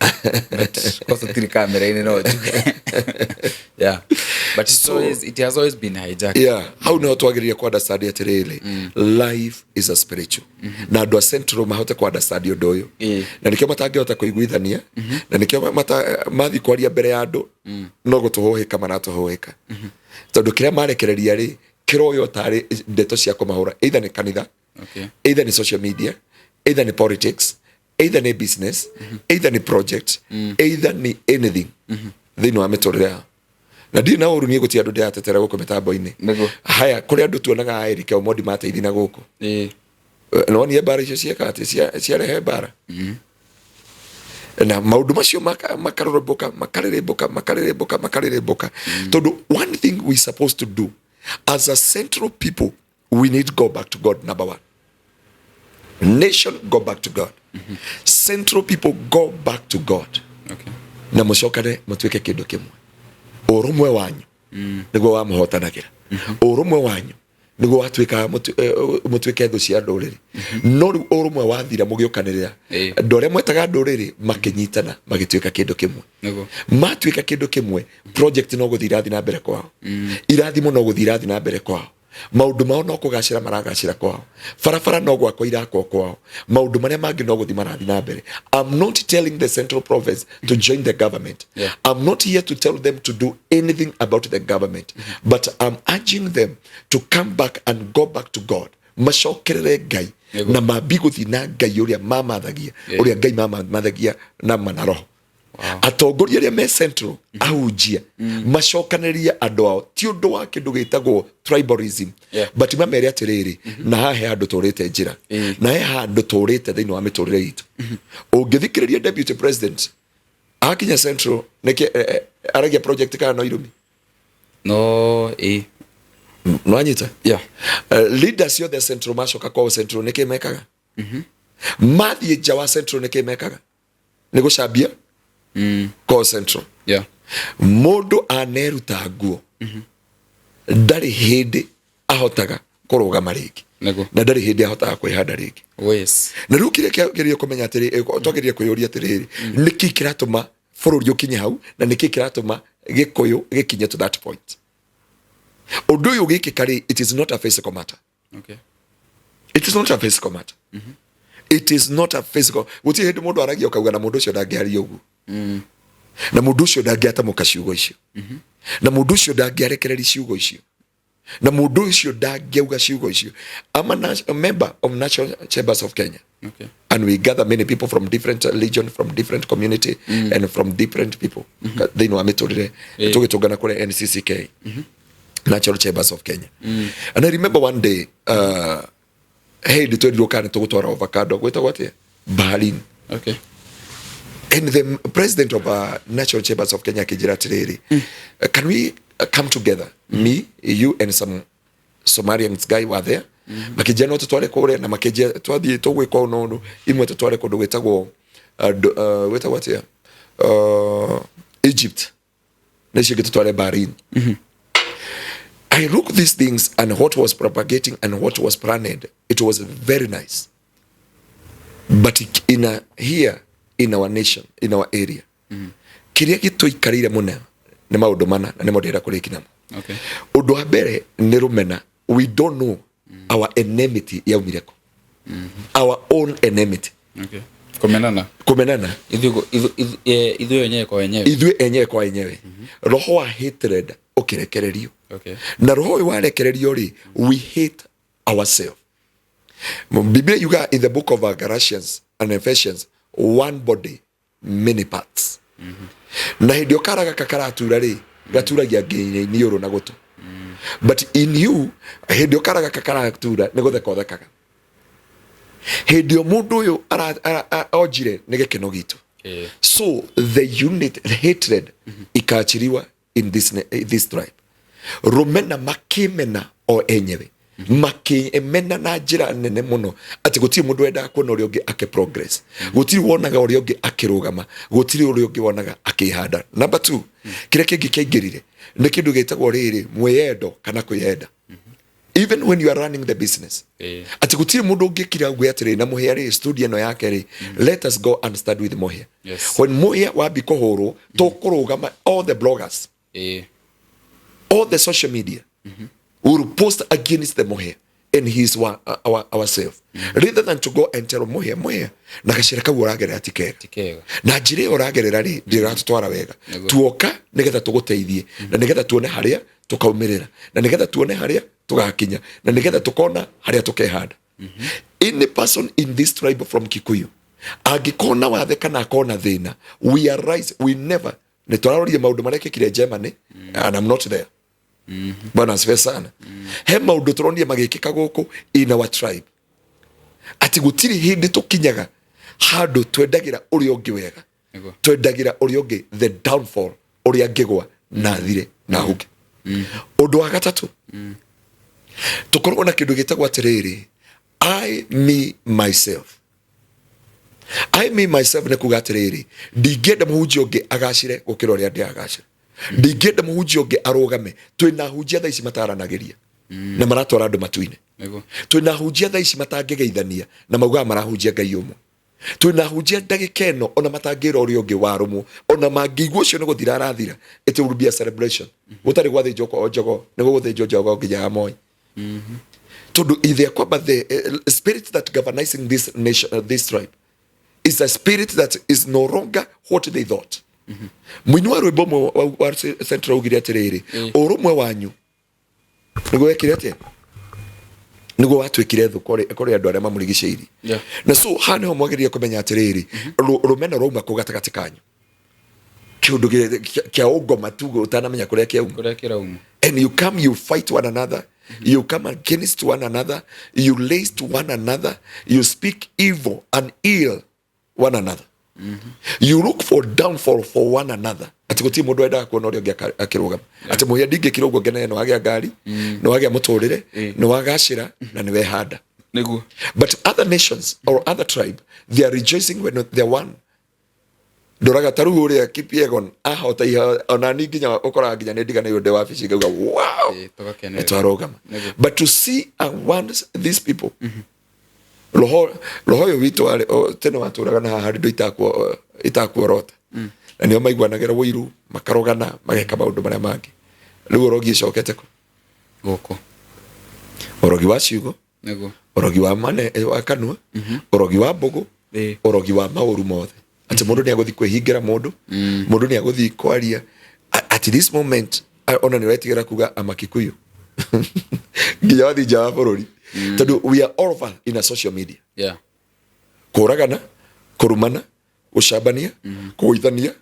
kosa tiri kamera-inĩ no yeah but it has always been hijacked. Yeah, how no twagĩrĩria ku understand atĩrĩrĩ life is a spiritual na andũ a central mahote ku understand ũndũ ũyũ na nĩkĩo matangĩhota kũiguithania na nĩkĩo mathi kwaria mbere ya andũ no gũtũhũhĩka maratũhũhĩka tondũ kĩrĩa marekereria rĩ kĩroyo tarĩ ndeto cia kũmahũra either nĩ kanitha either nĩ social media either ni politics, either ni business, either ni project, either ni anything. Thĩinĩ wa mĩtũrĩre yao. Na ndirĩ na ũru niĩ gũtirĩ andũ ndĩratetera gũkũ mĩtambo-inĩ. Haya kũrĩ andũ tuonaga Erika Omondi mateithia na gũkũ. Na wonire mbara icio cieka atĩ ciarehe mbara. Na maũndũ macio makarĩrĩmbũka. Tondũ one thing we supposed to do as a central people, we need to go back to God, number one. Nation, go back to God. Central people, go back to God. Na mũcokane mũtuĩke kĩndũ kĩmwe. Ũrũmwe wanyu nĩguo wamũhotanagĩra. Ũrũmwe wanyu nĩguo watuĩka mũtuĩke thũ cia ndũrĩrĩ. No rĩu ũrũmwe wathira mũgĩũkanĩrĩra andũ arĩa mwetaga ndũrĩrĩ makĩnyitana magĩtuĩka kĩndũ kĩmwe. Matuĩka kĩndũ kĩmwe project no gũthiĩ irathi na mbere kwao. Irathimo no gũthiĩ irathi na mbere kwao. Maũndũ mao no kũgacĩra maragacĩra kwao. Barabara no gwakwo irakwo kwao. Maũndũ marĩa mangĩ no gũthiĩ marathi na mbere. I'm not telling the central province to join the government. I'm not here to tell them to do anything about the government. But I'm urging them to come back and go back to God. Macokerere Ngai na mambi gũthiĩ na Ngai ũrĩa mamathagia. Ũrĩa Ngai mamathagia na manaroho. Atongoria arĩa me central ahunjia macokanĩria andũ ao ti ũndũ wa kĩndũ gĩtagwo tribalism but mamere atĩrĩrĩ na hahe andũ tũrĩte njĩra na he handũ tũrĩte thĩinĩ wa mĩtũrĩre itũ ũngĩthikĩrĩria deputy president akinya central nĩkĩ aragia project kana no irumi no anyita leaders of the central macoka kwa central nĩkĩ mekaga mathiĩ nja wa central nĩkĩ mekaga nĩ gũcambia call central mũndũ aneruta nguo ndarĩ hĩndĩ ahotaga kũrũgama rĩngĩ na ndarĩ hĩndĩ ahotaga kwĩhanda rĩngĩ na rĩu kĩrĩa kĩagĩrĩire kũmenya atĩrĩrĩ twagĩrĩire kwĩyũria atĩrĩrĩ nĩkĩ kĩratũma bũrũri ũkinye hau na nĩkĩ kĩratũma gĩkũyũ gĩkinye to that point. Ũndũ ũyũ gĩkĩka rĩ it is not a physical matter. It It is not a physical matter. It is not a physical. Guti hindi mundu aragia ukauga na mundu ucio ndangiaria uguo. Na mundu ucio ndangiatamuka ciugo icio. Na mundu ucio ndangiarekereri ciugo icio. Na mundu ucio ndangiauga ciugo icio. I'm a member of National Chambers of Kenya. Okay. And we gather many people from different religion, from different community, and from different people. They know ametorire tugitungana kule NCCK. National Chambers of Kenya. And I remember one day hey ditwendiro kana tugutwara avocado gweta gwate Berlin. Okay. And the president of National Chambers of Kenya kijira tiriri, can we come together, me, you, and some Somalians guy were there. Makijia no tutware kore na makijia twathie tugwe kwa unono imwe tutware kundu gwetagwo weta gwate Egypt. Na cio gitutware Berlin. I look these things and what was propagating and what was planned, it was very nice. But here in our nation, in our area, kiria gituikarire muno ni maundu mana na ni modera kurikina. Okay. Undu wa mbere ni rumena. We don't know our enmity yaumireko. Our own enmity. Okay. Kumenana. Idhu yenyewe kwa wenyewe. Idhu yenyewe kwa wenyewe. Roho wa hatred ukirekererio. Okay. Na roho wa rekererio ri, we hate ourselves. Biblia yuga in the book of Galatians and Ephesians, one body, many parts. Na hindi okaraga kakaratura ri, gaturagia nginya nioro na gutu. But in you, hindi okaraga kakaratura ni guthekathekaga. Hindi mundu uyu ojire ni gikeno gitu. So the unit hatred ikachiriwa in this tribe. Rumena makimena o enyewe. Makimena na njira nene muno ati gutiri mundu wenda kuona uri ungi ake progress. Gutiri wonaga uri ungi akirugama. Gutiri uri ungi wonaga akihanda. Number 2, kire kingi kiaingirire ni kindu gitagwo riri mweyendo kana kwiyenda. Even when you are running the business. Ati gutiri mundu ungi kira gwe atiri na muhia ri studio no yake ri, let us go and start with muhia. Yes. When muhia wabi kohoro to kurugama all the bloggers. All the social media will post against the Mohe and his ourselves. Rather than to go and tell Mohe, na kashirika uragere atikega. Na jire uragere rari ndiratutwara wega. Tuoka nigetha tuguteithie na nigetha tuone haria tukaumirira na nigetha tuone haria tugakinya na nigetha tukona haria tukehanda. Any person in this tribe from Kikuyu agikona wathe kana akona thina, we arise, we never nitwararoria maundu mareke kire Germany and I'm not there. Bwana asifiwe sana. He maundu turonia magikika guku in our tribe. Ati gutiri hindi tukinyaga handu twendagira uri ungi wega. Twendagira uri ungi the downfall uri angigwa na thire na huke. Undu wa gatatu. Tukorwo na kindu gitagwa atiriri, me myself ne kuga atiriri, ndigenda muhunjia ungi agacire gukira uria ndi agacire. Ndigenda muhunjia ungi arugame. Twina hunjia tha ici mataranagiria na maratwara andu matuine. Twina hunjia tha ici matangigeithania na mauga marahunjia Ngai umwe. Twina hunjia ndagika ino ona matangira uria ungi warumu ona mangigwo ucio ni guthira arathira. It will be a celebration. Gutari gwathinjwo kwa njogo ni guthinjwo njogo nginya moi. Tondu ithe kwamba the spirit that governing this nation, this tribe, is a spirit that is no longer what they thought. Mwini wa rwimbo mwe wa central ugiri atiriri, urumwe wanyu nigo wekire atia, nigo watwikire thu kuri andu aria mamurigiciri. Na so hane ho mwageria kumenya atiriri, rumena roma ku gatagati kanyu kiundu kia ugoma tugo utanamenya kuria kiauma. And you come, you fight one another, you come against one another, you lace to one another, you speak evil and ill one another. You look for downfall for one another. Ati guti mundu enda kuona uri ungi akirugama. Ati muhia ndingi kirugo ngene no agia ngari, no agia muturire, no agacira na ni wehanda. Niguo. But other nations or other tribe, they are rejoicing when they won. Doraga taru uri Kipiegon ahota ona ni nginya ukora nginya ndiga na yode wa fishi gauga wow. Etarogama. But to see and want these people. Roho yo witu ale tena waturaga na harido itakuorota. Na niyo maigwanagira wiru makarogana mageka maundu maria mangi. Riu rogi cokete ko. Goko. Orogi wa ciugo orogi wa mane wa kanua orogi wa mbogo orogi wa mauru mothe ati mundu ni aguthi kwihingira mundu ni aguthi kwaria at this moment ona ni retigera kuga amakikuyu nginya wathi nja wa bururi tondu we are all over in a social media kuragana kurumana ushambania kuithania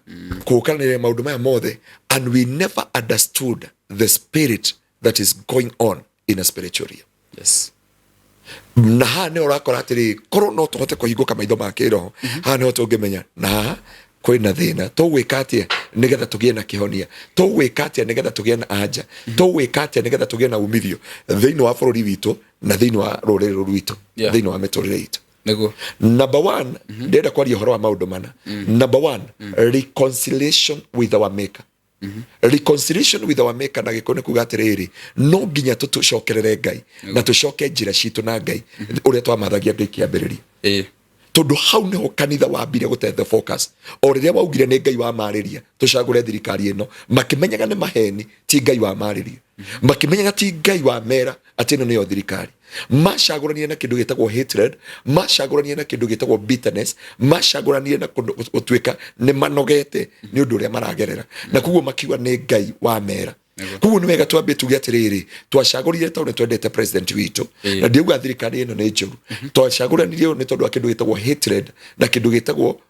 kukanira maundu maya mothe and we never understood the spirit that is going on in a spiritual realm. Na hane urakora atiri korwo no tuhote kuhinguka maitho ma kiroho hane tungimenya na kwina thina tugwika atia nigetha tugie na kihonia tugwika atia nigetha tugie na anja tugwika atia nigetha tugie na umithio thiini wa bururi witu na thiini wa ruriri rwitu thiini wa miturire itu. Number one, ndenda kwaria horo wa maundu mana. Number one, reconciliation with our maker. Reconciliation with our maker na gikone kuga atiriri no nginya tucokerere Ngai na tucoke njira citu na Ngai uria twamathagia Ngai kiambiriri tondu hau niho kanitha wambire gute the focus o riria waugire ni Ngai wa mariria tucagure thirikari ino makimenyaga ni maheni ti Ngai wa mariria makimenyaga ti Ngai wa mera ati no niyo thirikari macagurania na kindu gitagwo hatred macagurania na kindu gitagwo bitterness macagurania na gutwika ni manogete ni undu uria maragerera na kuguo makiwa ni Ngai wa mera kuguo ni wega twambe tuge atiriri twacagurire tondu twendete president witu na ndiuga thirikari ino ni njuru twacaguranirie ni tondu kindu gitagwo hatred na kindu gitagwo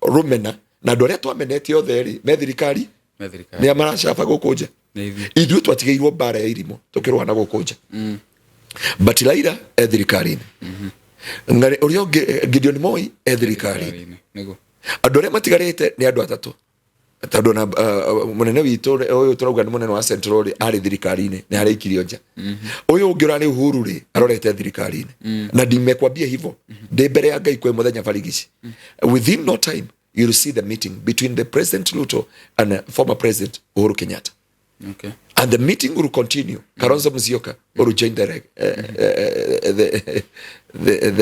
rumena na andu aria twamenetie othe ri me thirikari ni amaracaba gukunja ithuĩ twatigeirwo mbara ya irimo tukirwana gukunja but Raila thirikari-ini ngari uria ungi Gideon Moi thirikari-ini andu aria matigarite ni andu atatu tondu na munene witu uyu turauga ni munene wa Central ari thirikari-ini ni arikirio nja uyu ungi urani Uhuru ri arorete thirikari-ini na ndimekwambia hivyo ndi mbere ya Ngai kwe muthenya barigici within no time you will see the meeting between the President Ruto and former President Uhuru Kenyatta. And the meeting will continue. Kalonzo Musyoka will join the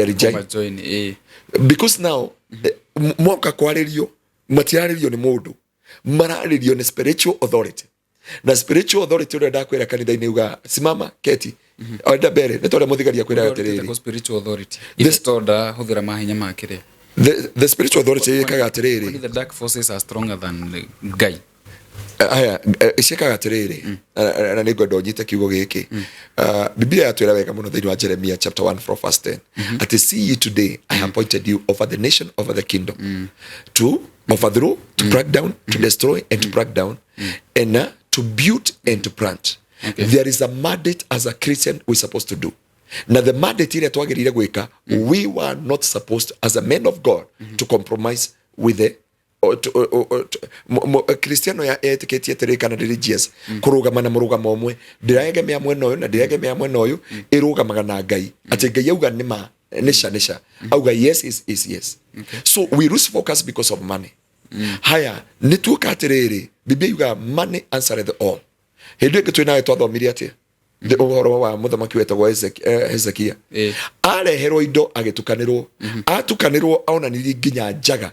regime. Because now, mwaka kwaririo, matiaririo ni mundu, mararirio ni spiritual authority. Na spiritual authority ule ndakwira kanitha-ini uga simama keti oenda mbere nitore muthigaria kwira atiriri spiritual authority istoda huthira mahinya makire the spiritual authority ikaga atiriri the dark forces are stronger than Ngai. Aya ishikaga atiriri na nigo ndonyite kiugo giki Biblia yatwira wega muno thiini wa Jeremiah chapter 1:10 ati see you today I have appointed you over the nation, over the kingdom to overthrow, to break down, to destroy and to break down and to build and to plant. There is a mandate as a Christian we're supposed to do. Now the mandate ile twagirire gwika we were not supposed as a man of God to compromise with the Kristiano ya etiketie terikana religious kurugama na murugamo omwe ndiraegemea mwena uyu na ndiraegemea mwena uyu irugamaga na Ngai ati Ngai auga nima nisha auga yes is yes. So we lose focus because of money. Haya nituka atiriri Biblia yuga money answered all. Hindu ingi twina twathomirie atia the uhoro wa muthamaki wetagwo Hezekia areherwo indo agitukanirwo atukanirwo aona niri nginya njaga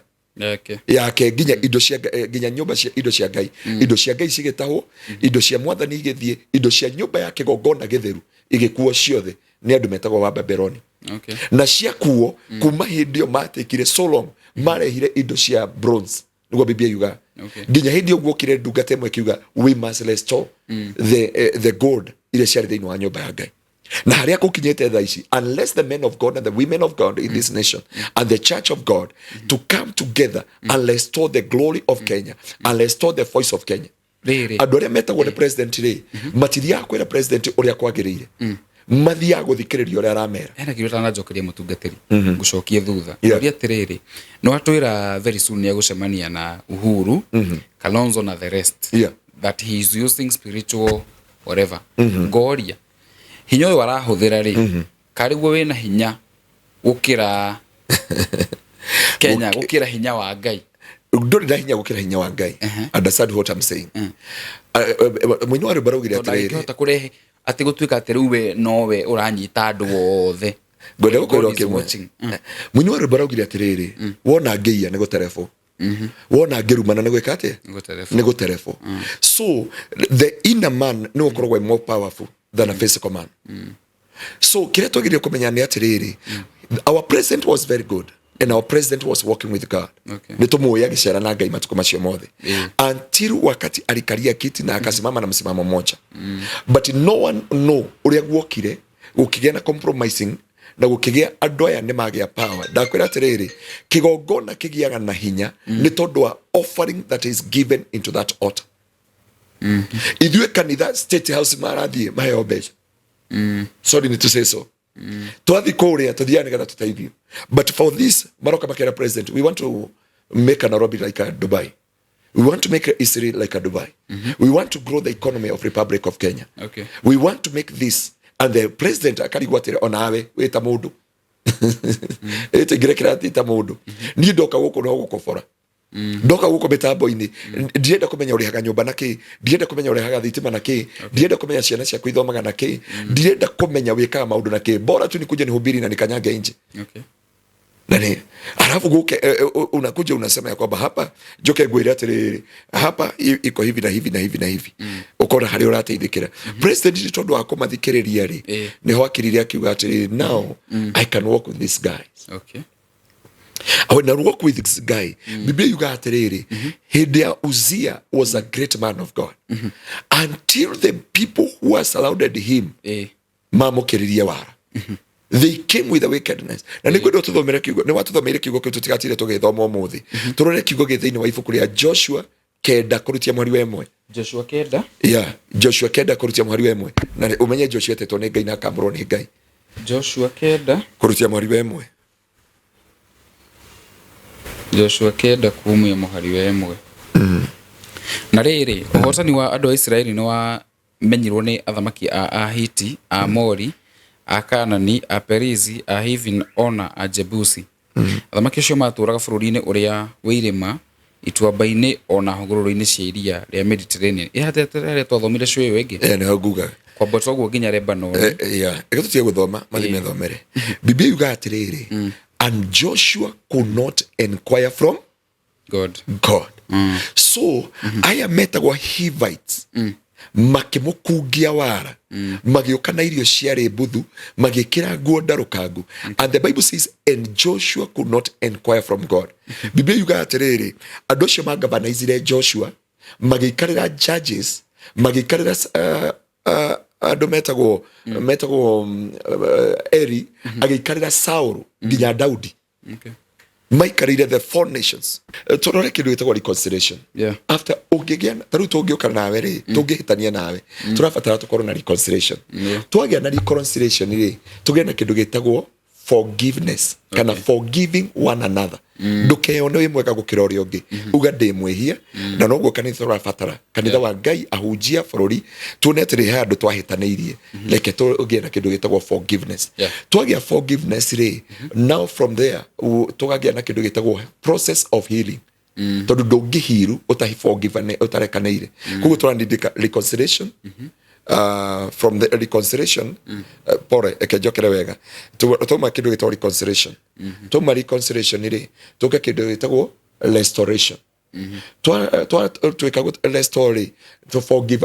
yake nginya indo cia nginya nyumba cia indo cia Ngai indo cia Ngai cigitahwo indo cia mwathani igithie indo cia nyumba ya kigongona githeru igikuo ciothe ni andu metagwo wa Babyloni na cia kuo kuma hindi o matikire so long marehire indo cia bronze niguo Biblia yuga nginya hindi ogwo kire ndungata imwe kiuga we must restore the gold ile ciarĩ thĩinĩ wa nyũmba ya Ngai na harĩa gũkinyĩte thaa ici unless the men of God and the women of God in this nation and the church of God to come together and restore the glory of Kenya and restore the voice of Kenya andũ arĩa metagwo nĩ president rĩ matithiaga kwĩra president ũrĩa kwagĩrĩire mathiaga gũthikĩrĩria ũrĩa aramera hena kĩndũ tanajokeria mũtungatĩri gũcokia thutha ũrĩa atĩrĩrĩ no atwĩra very soon nĩ agũcemania na Uhuru Kalonzo na the rest that he is using spiritual whatever ngoria hinya ũyũ arahũthĩra rĩ karĩguo wĩna hinya gũkĩra Kenya gũkĩra hinya wa Ngai ndũrĩ na hinya gũkĩra hinya wa Ngai understand what I'm saying mũini wa rwĩmbo raugire atĩrĩrĩ ndangĩhota kũrehe atĩ gũtuĩka atĩ rĩu we nowe ũranyita andũ othe ngwenda gũkorwo kĩmwe mũini wa rwĩmbo raugire atĩrĩrĩ wona ngĩia nĩ gũterebwo wona ngĩrumana nĩ gwĩka atĩa nĩ gũterebwo so the inner man nĩ ũkoragwo more powerful than a physical man So kile twagire kumenya ni atiriri, our president was very good and our president was working with God. Okay. Nitumuya gicera na Ngai matuko macio mothe. Until wakati alikaria kiti na akasimama na msimamo mmoja. But no one know uria gwokire gukigia na compromising na gukigia andu aya ni magia power. Ndakwira atiriri, kigongona kigiaga na hinya ni tondu wa offering that is given into that altar. Ithuĩ kanitha state house marathie maheo mbeca. Sorry to say so. Twathi kuria tuthiaga nigetha tuteithio. But for this maroka makera president, we want to make a Nairobi like a Dubai. We want to make Israel like a Dubai. We want to grow the economy of Republic of Kenya. Okay. We want to make this, and the president akarigwatire onawe wita mundu. Ete girekira ita mundu. Ni ndoka guko no gukobora. Ndoka guko mitambo-ini. Ndienda kumenya urihaga nyumba naki, ndienda kumenya urihaga thitima naki, ndienda kumenya ciana ciaku ithomaga naki, ndienda kumenya wikaga maundu naki. Bora tu nikuje nihubiri na nikanyange nje. Okay. Nani, alafu guke unakuja unasema ya kwamba hapa joke gwira atiriri, hapa iko hivi na hivi na hivi na hivi. Ukora hari urateithikira. President ni tondu akoma thikiriria ri. Niho akiriria akiuga atiriri, now I can work with this guy. Okay. When I work with this guy, Biblia yuga atiriri, Hidea Uzziah was a great man of God. Until the people who are surrounded him, mamukiriria wara. They came with a wickedness. Na niko ndo tuthomere kiugo, ni watuthomere kiugo kitu tigatire tugithoma umuthi. Turore kiugo githiini wa ibuku ria Joshua kenda kurutia mwari wa imwe. Joshua kenda? Yeah, Joshua kenda kurutia mwari wa imwe. Na umenye Joshua teto ni Ngai na akamurwo ni Ngai. Joshua kenda kurutia mwari wa imwe. Joshua kenda kuumia muhari wa imwe. Na riri uhotani wa andu a Israeli ni wa menyirwo ni athamaki a Ahiti, a Mori, a Kanani, a Perizi, a Hivi ona a Jebusi. Athamaki acio maturaga bururi-ini uria wirima, ituamba-ini ona hungururu-ini cia iria ria Mediterranean. Ihatete twathomire cio iyo ingi. Ni nguga. Kwamba twaguo nginya Lebanon. Yeah, tutie guthoma mathime thomere. Biblia yuga atiriri, and Joshua could not inquire from God. So aya metagwo Hivites makimukungia wara, magioka na irio ciari mbuthu, magikira nguo ndarukangu. And the Bible says, and Joshua could not inquire from God. Biblia yuga atiriri, andu acio magavanaizire Joshua, magikarira judges, magikarira andu metagwo Eri, agikarira Saul nginya Daudi. Okay. Maikarire the four nations. Turore kindu gitagwo reconciliation. After ugigiana taru tungioka nawe ri, tungihitania nawe, turabatara tukorwo na reconciliation. Twagia na reconciliation ri, tugia na kindu gitagwo forgiveness. Kana forgiving one another. Ndukeyone wi mwega gukira uria ungi. Uga ndi mwihia na noguo kanitha turabatara. Kanitha wa Ngai ahunjia bururi tunetire handu twahitaniirie. Leke tugie na kindu gitagwo forgiveness. Twagia forgiveness ri, now from there tugagia na kindu gitagwo process of healing. Tondu ndungihiru utahi forgivane utarekanire. Kuguo turandika reconciliation. From the reconciliation, pore ekejokere wega. Tuma kindu gitagwo reconciliation. Tuma reconciliation iri, tuka kindu gitagwo restoration. Twikago restore, to forgive,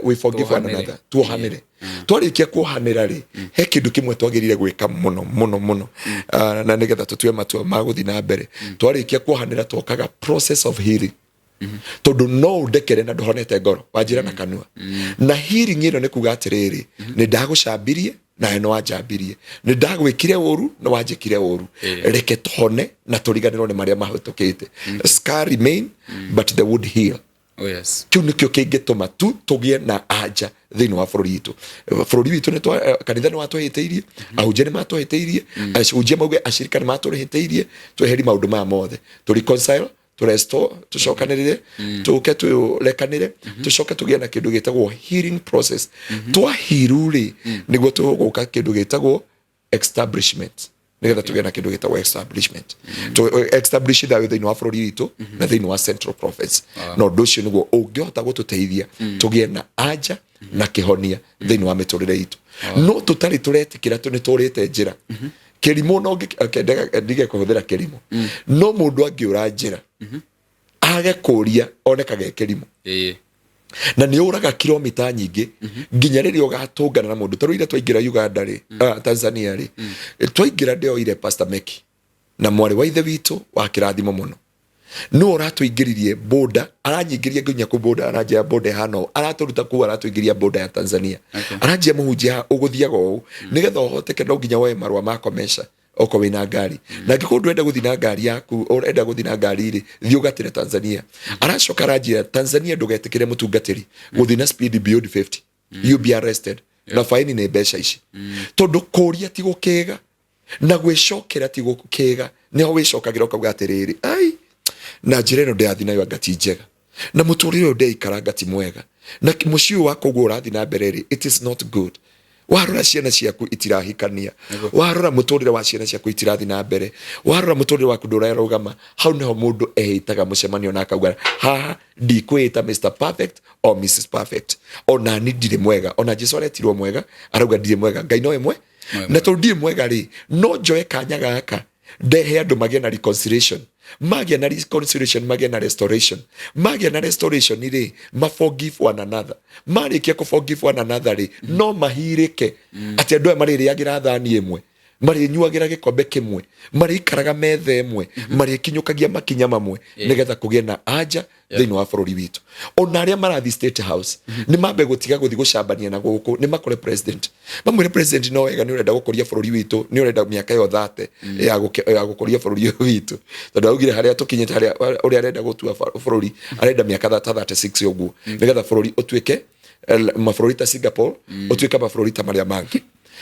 we forgive one another. Tuhanire. Twarikia kuhanira ri, he kindu kimwe twagirire gwika muno. Na nigetha tutue matua maguthi na mbere. Twarikia kuhanira twokaga process of healing. Tondu no ndekere na nduhonete ngoro wanjira na kanua. Na healing ino ni kuga atiriri, ni ndagucambirie na eno wanjambirie, ni ndagwikire uru na wanjikire uru. Reke tuhone na turiganirwo ni maria mahutukite. Scar remain but the wound heal. Oh yes. Kiu nikio kingituma tu tugie na anja thiini wa bururi witu. Bururi witu ni kanitha ni watwahiteirie, ahunjia ni matwahiteirie, ahunjia mauge ashirika ni matwahiteirie, tweheri maundu ma mothe. To reconcile, to restore, tushokanirire, tuke tulekanire, tushoke tugie na kindu gitagwo healing process. Twahiruri niguo tuguka kindu gitagwo establishment. Nigetha tugie na kindu gitagwo establishment. To establish that thiini wa bururi witu na thiini wa Central Province. No nducio niguo ungihota gututeithia tugie na anja na kihonia thiini wa miturire itu. No tutari turetikira tu ni turite njira. Kirimo no ndige kuhuthira kirimo. No mundu angiura njira age kuria onekage kirimo. na nĩ ũraga kilomita nyingĩ nginya rĩrĩa ũgatũngana na mũndũ. Tarũ ira twaingĩra Uganda rĩ, Tanzania rĩ, twaingĩra ndeoire Pastor Meki na mwarĩ wa ithe witũ wa kĩrathimo mũno. No ũratũingĩririe boda, aranyingĩria nginya ku boda, aranjia boda hano, aratũruta ku aratũingĩria boda ya Tanzania. Aranjia mũhunjia ũgũthiaga ũũ nĩgetha ũhoteke no nginya woe marũa ma komesha oko wina ngari. Na ngĩkorwo ndũrenda gũthiĩ na ngari yaku, ũrenda gũthiĩ na ngari rĩ, thiĩ ũgatĩre Tanzania. Aracoka aranjia Tanzania ndũgetĩkĩre mũtungatĩri gũthiĩ na speed beyond 50. You'll be arrested. Na faini nĩ mbeca ici. Tondũ kũria ti gũkĩga na gwĩcokera ti gũkĩga, nĩho wĩcokagĩra ũkauga atĩrĩrĩ, ai na njĩra ĩno ndĩrathiĩ nayo anga ti njega, na mũtũrĩre ũyũ ndeikara anga ti mwega, na mũciĩ ũyũ wakwa ũguo ũrathiĩ na mbere rĩ, it is not good. Warora ciana ciaku itirahikania, warora mũtũrĩre wa ciana ciaku itirathiĩ na mbere, warora mũtũrĩre waku ndũrarũgama, hau nĩho mũndũ ehĩtaga mũcemanio na akauga haha ndikwĩta Mr. Perfect or Mrs. Perfect, ona ni ndirĩ mwega, ona Jesũ aretirwo mwega arauga ndirĩ mwega, Ngai no ĩmwe. Na tondũ ndirĩ mwega rĩ, no njoe kanya gaka ndehe andũ magĩe na reconciliation, magĩa na reconciliation, magĩa na restoration, magĩa na restoration rĩ, forgive one another. Marĩkia ku forgive one another rĩ, no mahirĩke atĩ andũ aya marĩrĩagĩra thani ĩmwe, marĩnyuagĩra gĩkombe kĩmwe, marĩikaraga metha ĩmwe, marĩkinyũkagia makinya mamwe, nĩgetha kũgĩe na anja thĩinĩ wa bũrũri witũ. Ona arĩa marathi State House nĩ mambe gũtiga gũthiĩ gũcambania na gũkũ, nĩ makore president, mamwĩre president no wega nĩ ũrenda gũkũria bũrũri witũ, nĩ ũrenda mĩaka yo 30 ya gũkũria bũrũri witũ, tondũ augire harĩa tũkinyĩte, harĩa ũrĩa arenda gũtua bũrũri arenda mĩaka 36 ũguo, nĩgetha bũrũri ũtuĩke mabũrũri ta Singapore, ũtuĩke mabũrũri ta marĩa mangĩ.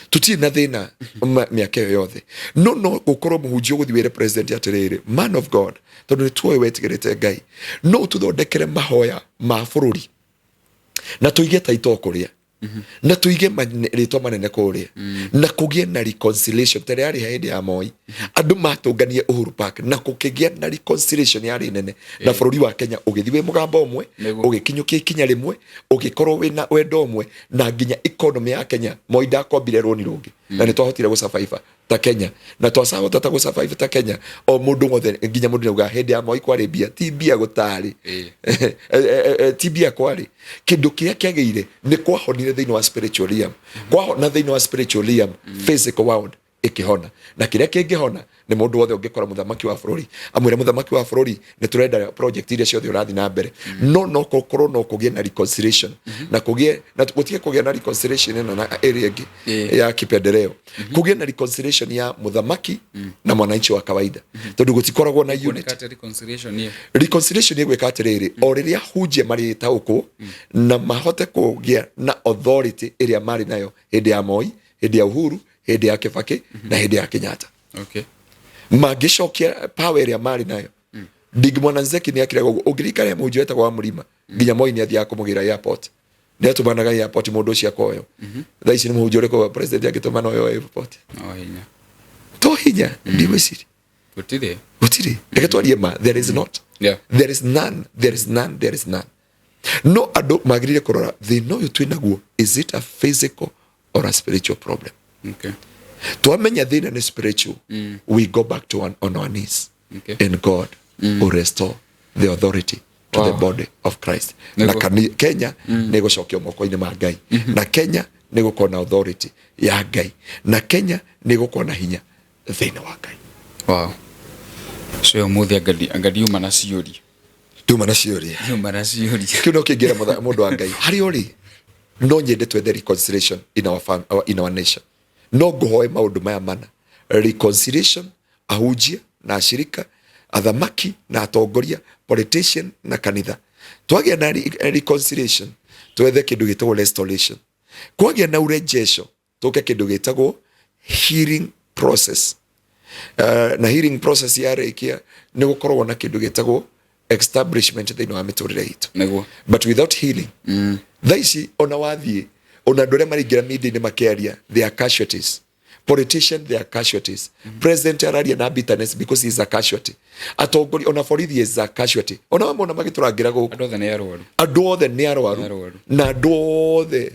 Tuti na thina mĩaka ĩyo yothe, no gũkorwo mũhunjia gũthiĩ wĩre president atĩrĩrĩ, man of God, tondũ nĩ tuoĩ wetigĩrĩte Ngai, no tũthondekere mahoya ma bũrũri na tũige taito kũrĩa, na tũige rĩtwa manene kũrĩa, na kũgĩe na reconciliation. Tene yarĩ hĩndĩ ya Moi, andũ matũnganie Uhuru Park na kũkĩgĩa na reconciliation yarĩ nene, na bũrũri wa Kenya ũgĩthiĩ wĩ mũgambo ũmwe, ũgĩkinyũkia ikinya rĩmwe, ũgĩkorwo wĩna wendo ũmwe, na nginya economy ya Kenya Moi ndakombire rũni rũngĩ, na nĩ twahotire gũsurvive ta Kenya, na twacahota ta gũsurvive ta Kenya. O mũndũ wothe nginya mũndũ nauga hĩndĩ ya Moi kwarĩ mbia, ti mbia gũtarĩ, ti mbia kwarĩ. Kĩndũ kĩrĩa kĩagĩire nĩ kwahonire thĩinĩ wa spiritual realm, kwahona thĩinĩ wa spiritual realm, physical world ikihona, na kĩrĩa kĩngĩhona nĩ mũndũ wothe ũngĩkora mũthamaki wa bũrũri amwĩre mũthamaki wa bũrũri nĩ tũrenda project iria ciothe ũrathiĩ na mbere, no gũkorwo no kũgĩe na reconciliation, na kũgĩe na gũtige kũgĩa na reconciliation ĩno na area ĩngĩ ya kipendeleo, kũgĩe na reconciliation ya mũthamaki na mwananchi wa kawaida, tondũ gũtikoragwo na unity. Reconciliation ĩgwĩka atĩrĩrĩ, o rĩrĩa hunjia marĩtaũkwo na mahote kũgĩa na authority ĩrĩa marĩ nayo hĩndĩ ya Moi, hĩndĩ ya Uhuru, hĩndĩ ya Kibaki na hĩndĩ ya Kenyatta. Okay. Magĩcokia power ĩrĩa marĩ nayo. Digmwana Nzeki nĩ akĩraga ũguo, ũngĩrikania mũhunjia wetagwo wa Mũrima, nginya Moi nĩ athiaga kũmũgĩra airport, nĩ atũmanaga airport mũndũ ũcio akoyo. Thaa ici nĩ mũhunjia ũrĩkũ president agĩtũmana oyo airport? To hinya ndigwĩciria gũtirĩ. Reke twarie ma, there is not, there is none, there is none, there is none. No andũ magĩrĩire kũrora thĩna ũyũ twĩ naguo, is it a physical or a spiritual problem? Okay. Twamenya thina nĩ spiritual, we go back to on our knees, and God will restore the authority to the body of Christ. Na Kenya nĩ gũcokio moko-inĩ ma Ngai, na Kenya nĩ gũkorwo na authority ya Ngai, na Kenya nĩ gũkorwo na hinya thĩinĩ wa Ngai. Wow. So mũthĩ angadiuma na ciũria. Duma na ciũria. Kĩu no kĩngĩra mũndũ wa Ngai harĩ ũrĩ, no nyende twethe reconciliation in our nation. No ngũhoe maũndũ maya mana: reconciliation, ahunjia na ashirika, athamaki na atongoria, politician na kanitha. Twagĩa na reconciliation, twethe kĩndũ gĩtagwo restoration. Kwagĩa na urejesho, tũke kĩndũ gĩtagwo healing process. Na healing process yarĩkia nĩ gũkorwo na kĩndũ gĩtagwo establishment thĩinĩ wa mĩtũrĩre itũ. But without healing, thaa ici ona wathiĩ, ona andũ arĩa maraingĩra media-inĩ makĩaria, they are casualties. Politician, they are casualties. President araria na bitterness because he is a casualty. Atongori ona borithi is a casualty. Ona wamona magĩtũrangĩra gũkũ, andũ othe nĩ arwaru, na andũ othe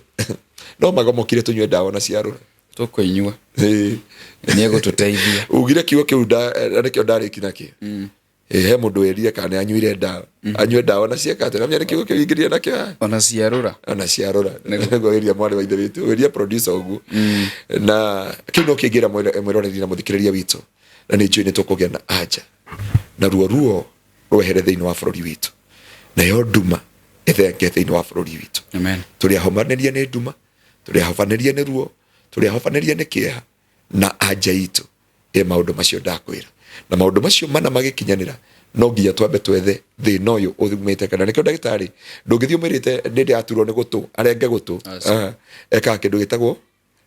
no magomokire tũnyue ndawa na ciarũra tũkũinyua nĩ egũtũteithia. Ugire kiugo kĩu nĩkĩo ndarĩki nakĩo. he mundu werire kana anyuire ndawa anyue ndawa na cieka ate na menya kiugo kiu ingiria na kio ona ciarura nego iria mwari wa ithe witu iria producer ugu na kiu no kingira mwiroreri na muthikiriria witu na ni njui ni tukugia na anja na ruo rwehere thiini wa bururi witu na yo duma ithenge thiini wa bururi witu amen turi ahomaniria ni duma turi ahofaniria ni ruo turi ahofaniria ni kieha na anja itu maundu macio ndakwira na maundu macio mana magikinyanira no nginya twambe twethe thina uyu uthumite kana nikio ndagitari ndungithio mirite ndindi aturwo ni gutu arenge gutu eka kindu gitagwo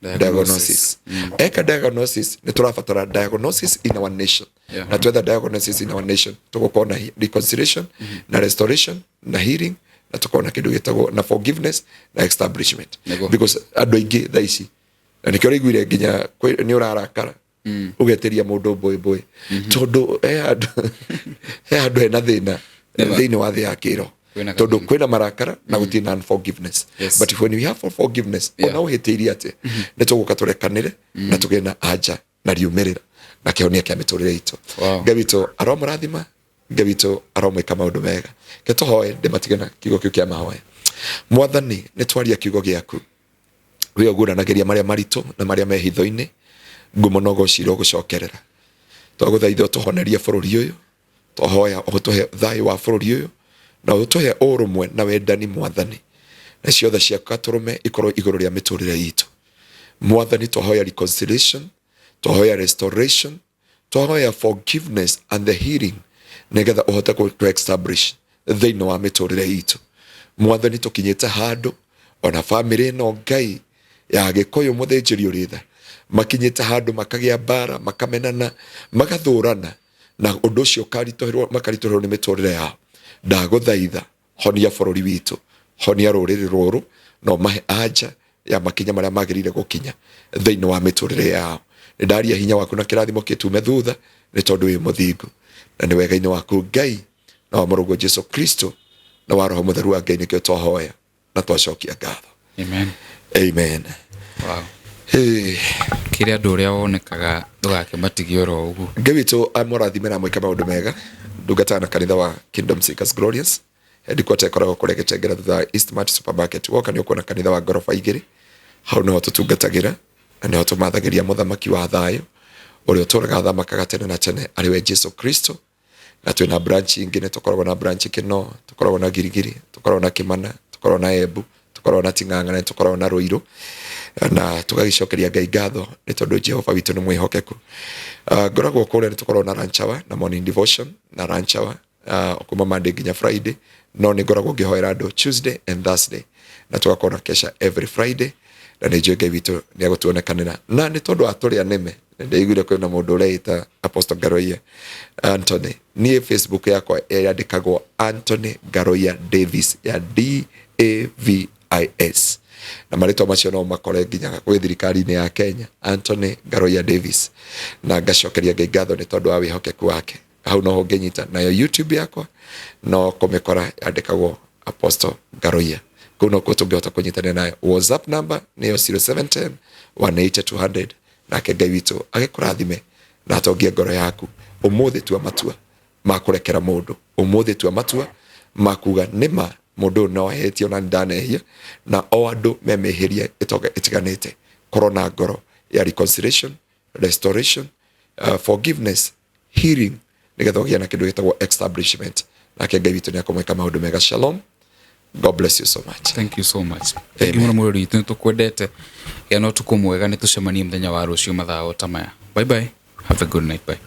diagnosis eka diagnosis ni turabatara diagnosis in our nation na twetha diagnosis in our nation tugukona reconciliation na restoration na healing na tukona kindu gitagwo na forgiveness na establishment because andu aingi thaici na nikio rigwire nginya ni urarakara ugeteria mundu boy tondu andu ena thina thiini wa thi yakiro tondu kwina marakara na gutina unforgiveness but when we have forgiveness ona uhitiria ati ni tuguka turekanire na tugena anja na riumirira na kihonia kia miturire itu ngabito aromurathima ngabito aromwika maundu mega ke tuhoe ndimatigana kiugo kiu kia mahoya mwathani ni twaria kiugo giaku we oguranagiria maria maritu na maria mehitho-ini ngumonogo ciro gucokerera twaguthaitha tuhonerie bururi uyu twahoya utuhe thai wa bururi uyu na utuhe urumwe na wendani mwathani na ciothe ciaka turume ikorwo iguru ria miturire itu mwathani twahoya reconciliation twahoya restoration twahoya forgiveness and the healing negetha uhote ku establish thiini wa miturire itu mwathani tukinyite handu ona family no ngai ya gikuyu muthinjiri uritha makinyite handu makagia bara makamenana magathurana na undu ucio makaritoherwo ni miturire yao ndaguthaitha honia bururi witu honia ruriri ruru no mahe anja ya makinya maria magirire gukinya thiini wa miturire yao ndaria hinya waku na kirathimo kitume thutha ni tondu wi muthingu na ni wega-ini waku ngai na wa murugo Jesu Kristo na wa roho mutheru wa ngai nikio twahoya na twacokia ngatho amen wow kiria andu uria wonekaga ndugake matigio ro ugu ngai witu amurathimira mwika maundu mega ndungata na kanitha wa Kingdom Seekers Glorious headquarter koragwo kuria Gitengera thutha Eastmart Supermarket woka ni ukona kanitha wa ngorofa igiri hau niho tutungatagira na niho tumathagiria muthamaki wa thayo uria turaga thamakaga tene na tene ariwe Jesu Kristo na twina branch ingine tukoragwo na branch Kino tukoragwo na Girigiri tukoragwo na Kimana tukoragwo na Embu tukoragwo na Ting'ang'a na tukoragwo na Ruiru na tugagicokeria ngai ngatho ni tondu Jehova witu ni mwihokeku ngoragwo kuria ni tukoragwo na ranchawa na morning devotion na ranchawa kuma Monday nginya Friday no ni ngoragwo ngihoera andu Tuesday and Thursday na tugakorwo na kesha every Friday na ni ngai witu ni agutuonekanira na ni tondu aturia neme ndaiguire kwina mundu ureita Apostle Ngaruiya Anthony ni Facebook yakwa yandikagwo Anthony Ngaruiya Davis ya DAVIS na marito macio no makore nginya gwi thirikari-ini ya Kenya Anthony Ngaruiya Davis na ngacokeria ngai ngatho ni tondu wa wihokeku wake hau no nginyita nayo YouTube yakwa no kumikora yandikagwo Apostle Ngaruiya kuno kutungihota kunyitana nayo WhatsApp number niyo 0710 180 na ngai witu agikurathime na atongie ngoro yaku umuthi tua matua makurekera mundu umuthi tua matua makuga nima mundu no hetio na ndanehia na o andu memeheria itiganite korona ngoro ya reconciliation restoration forgiveness healing nigetha gia na kindu gitagwo establishment na ngai witu ni akomeka maundu mega shalom. God bless you so much. Thank you so much. Thank you muno ritu nitukwendete ya no tukumwega nitucemanie muthenya wa rucio mathaa o tamaya. Bye bye. Have a good night. Bye.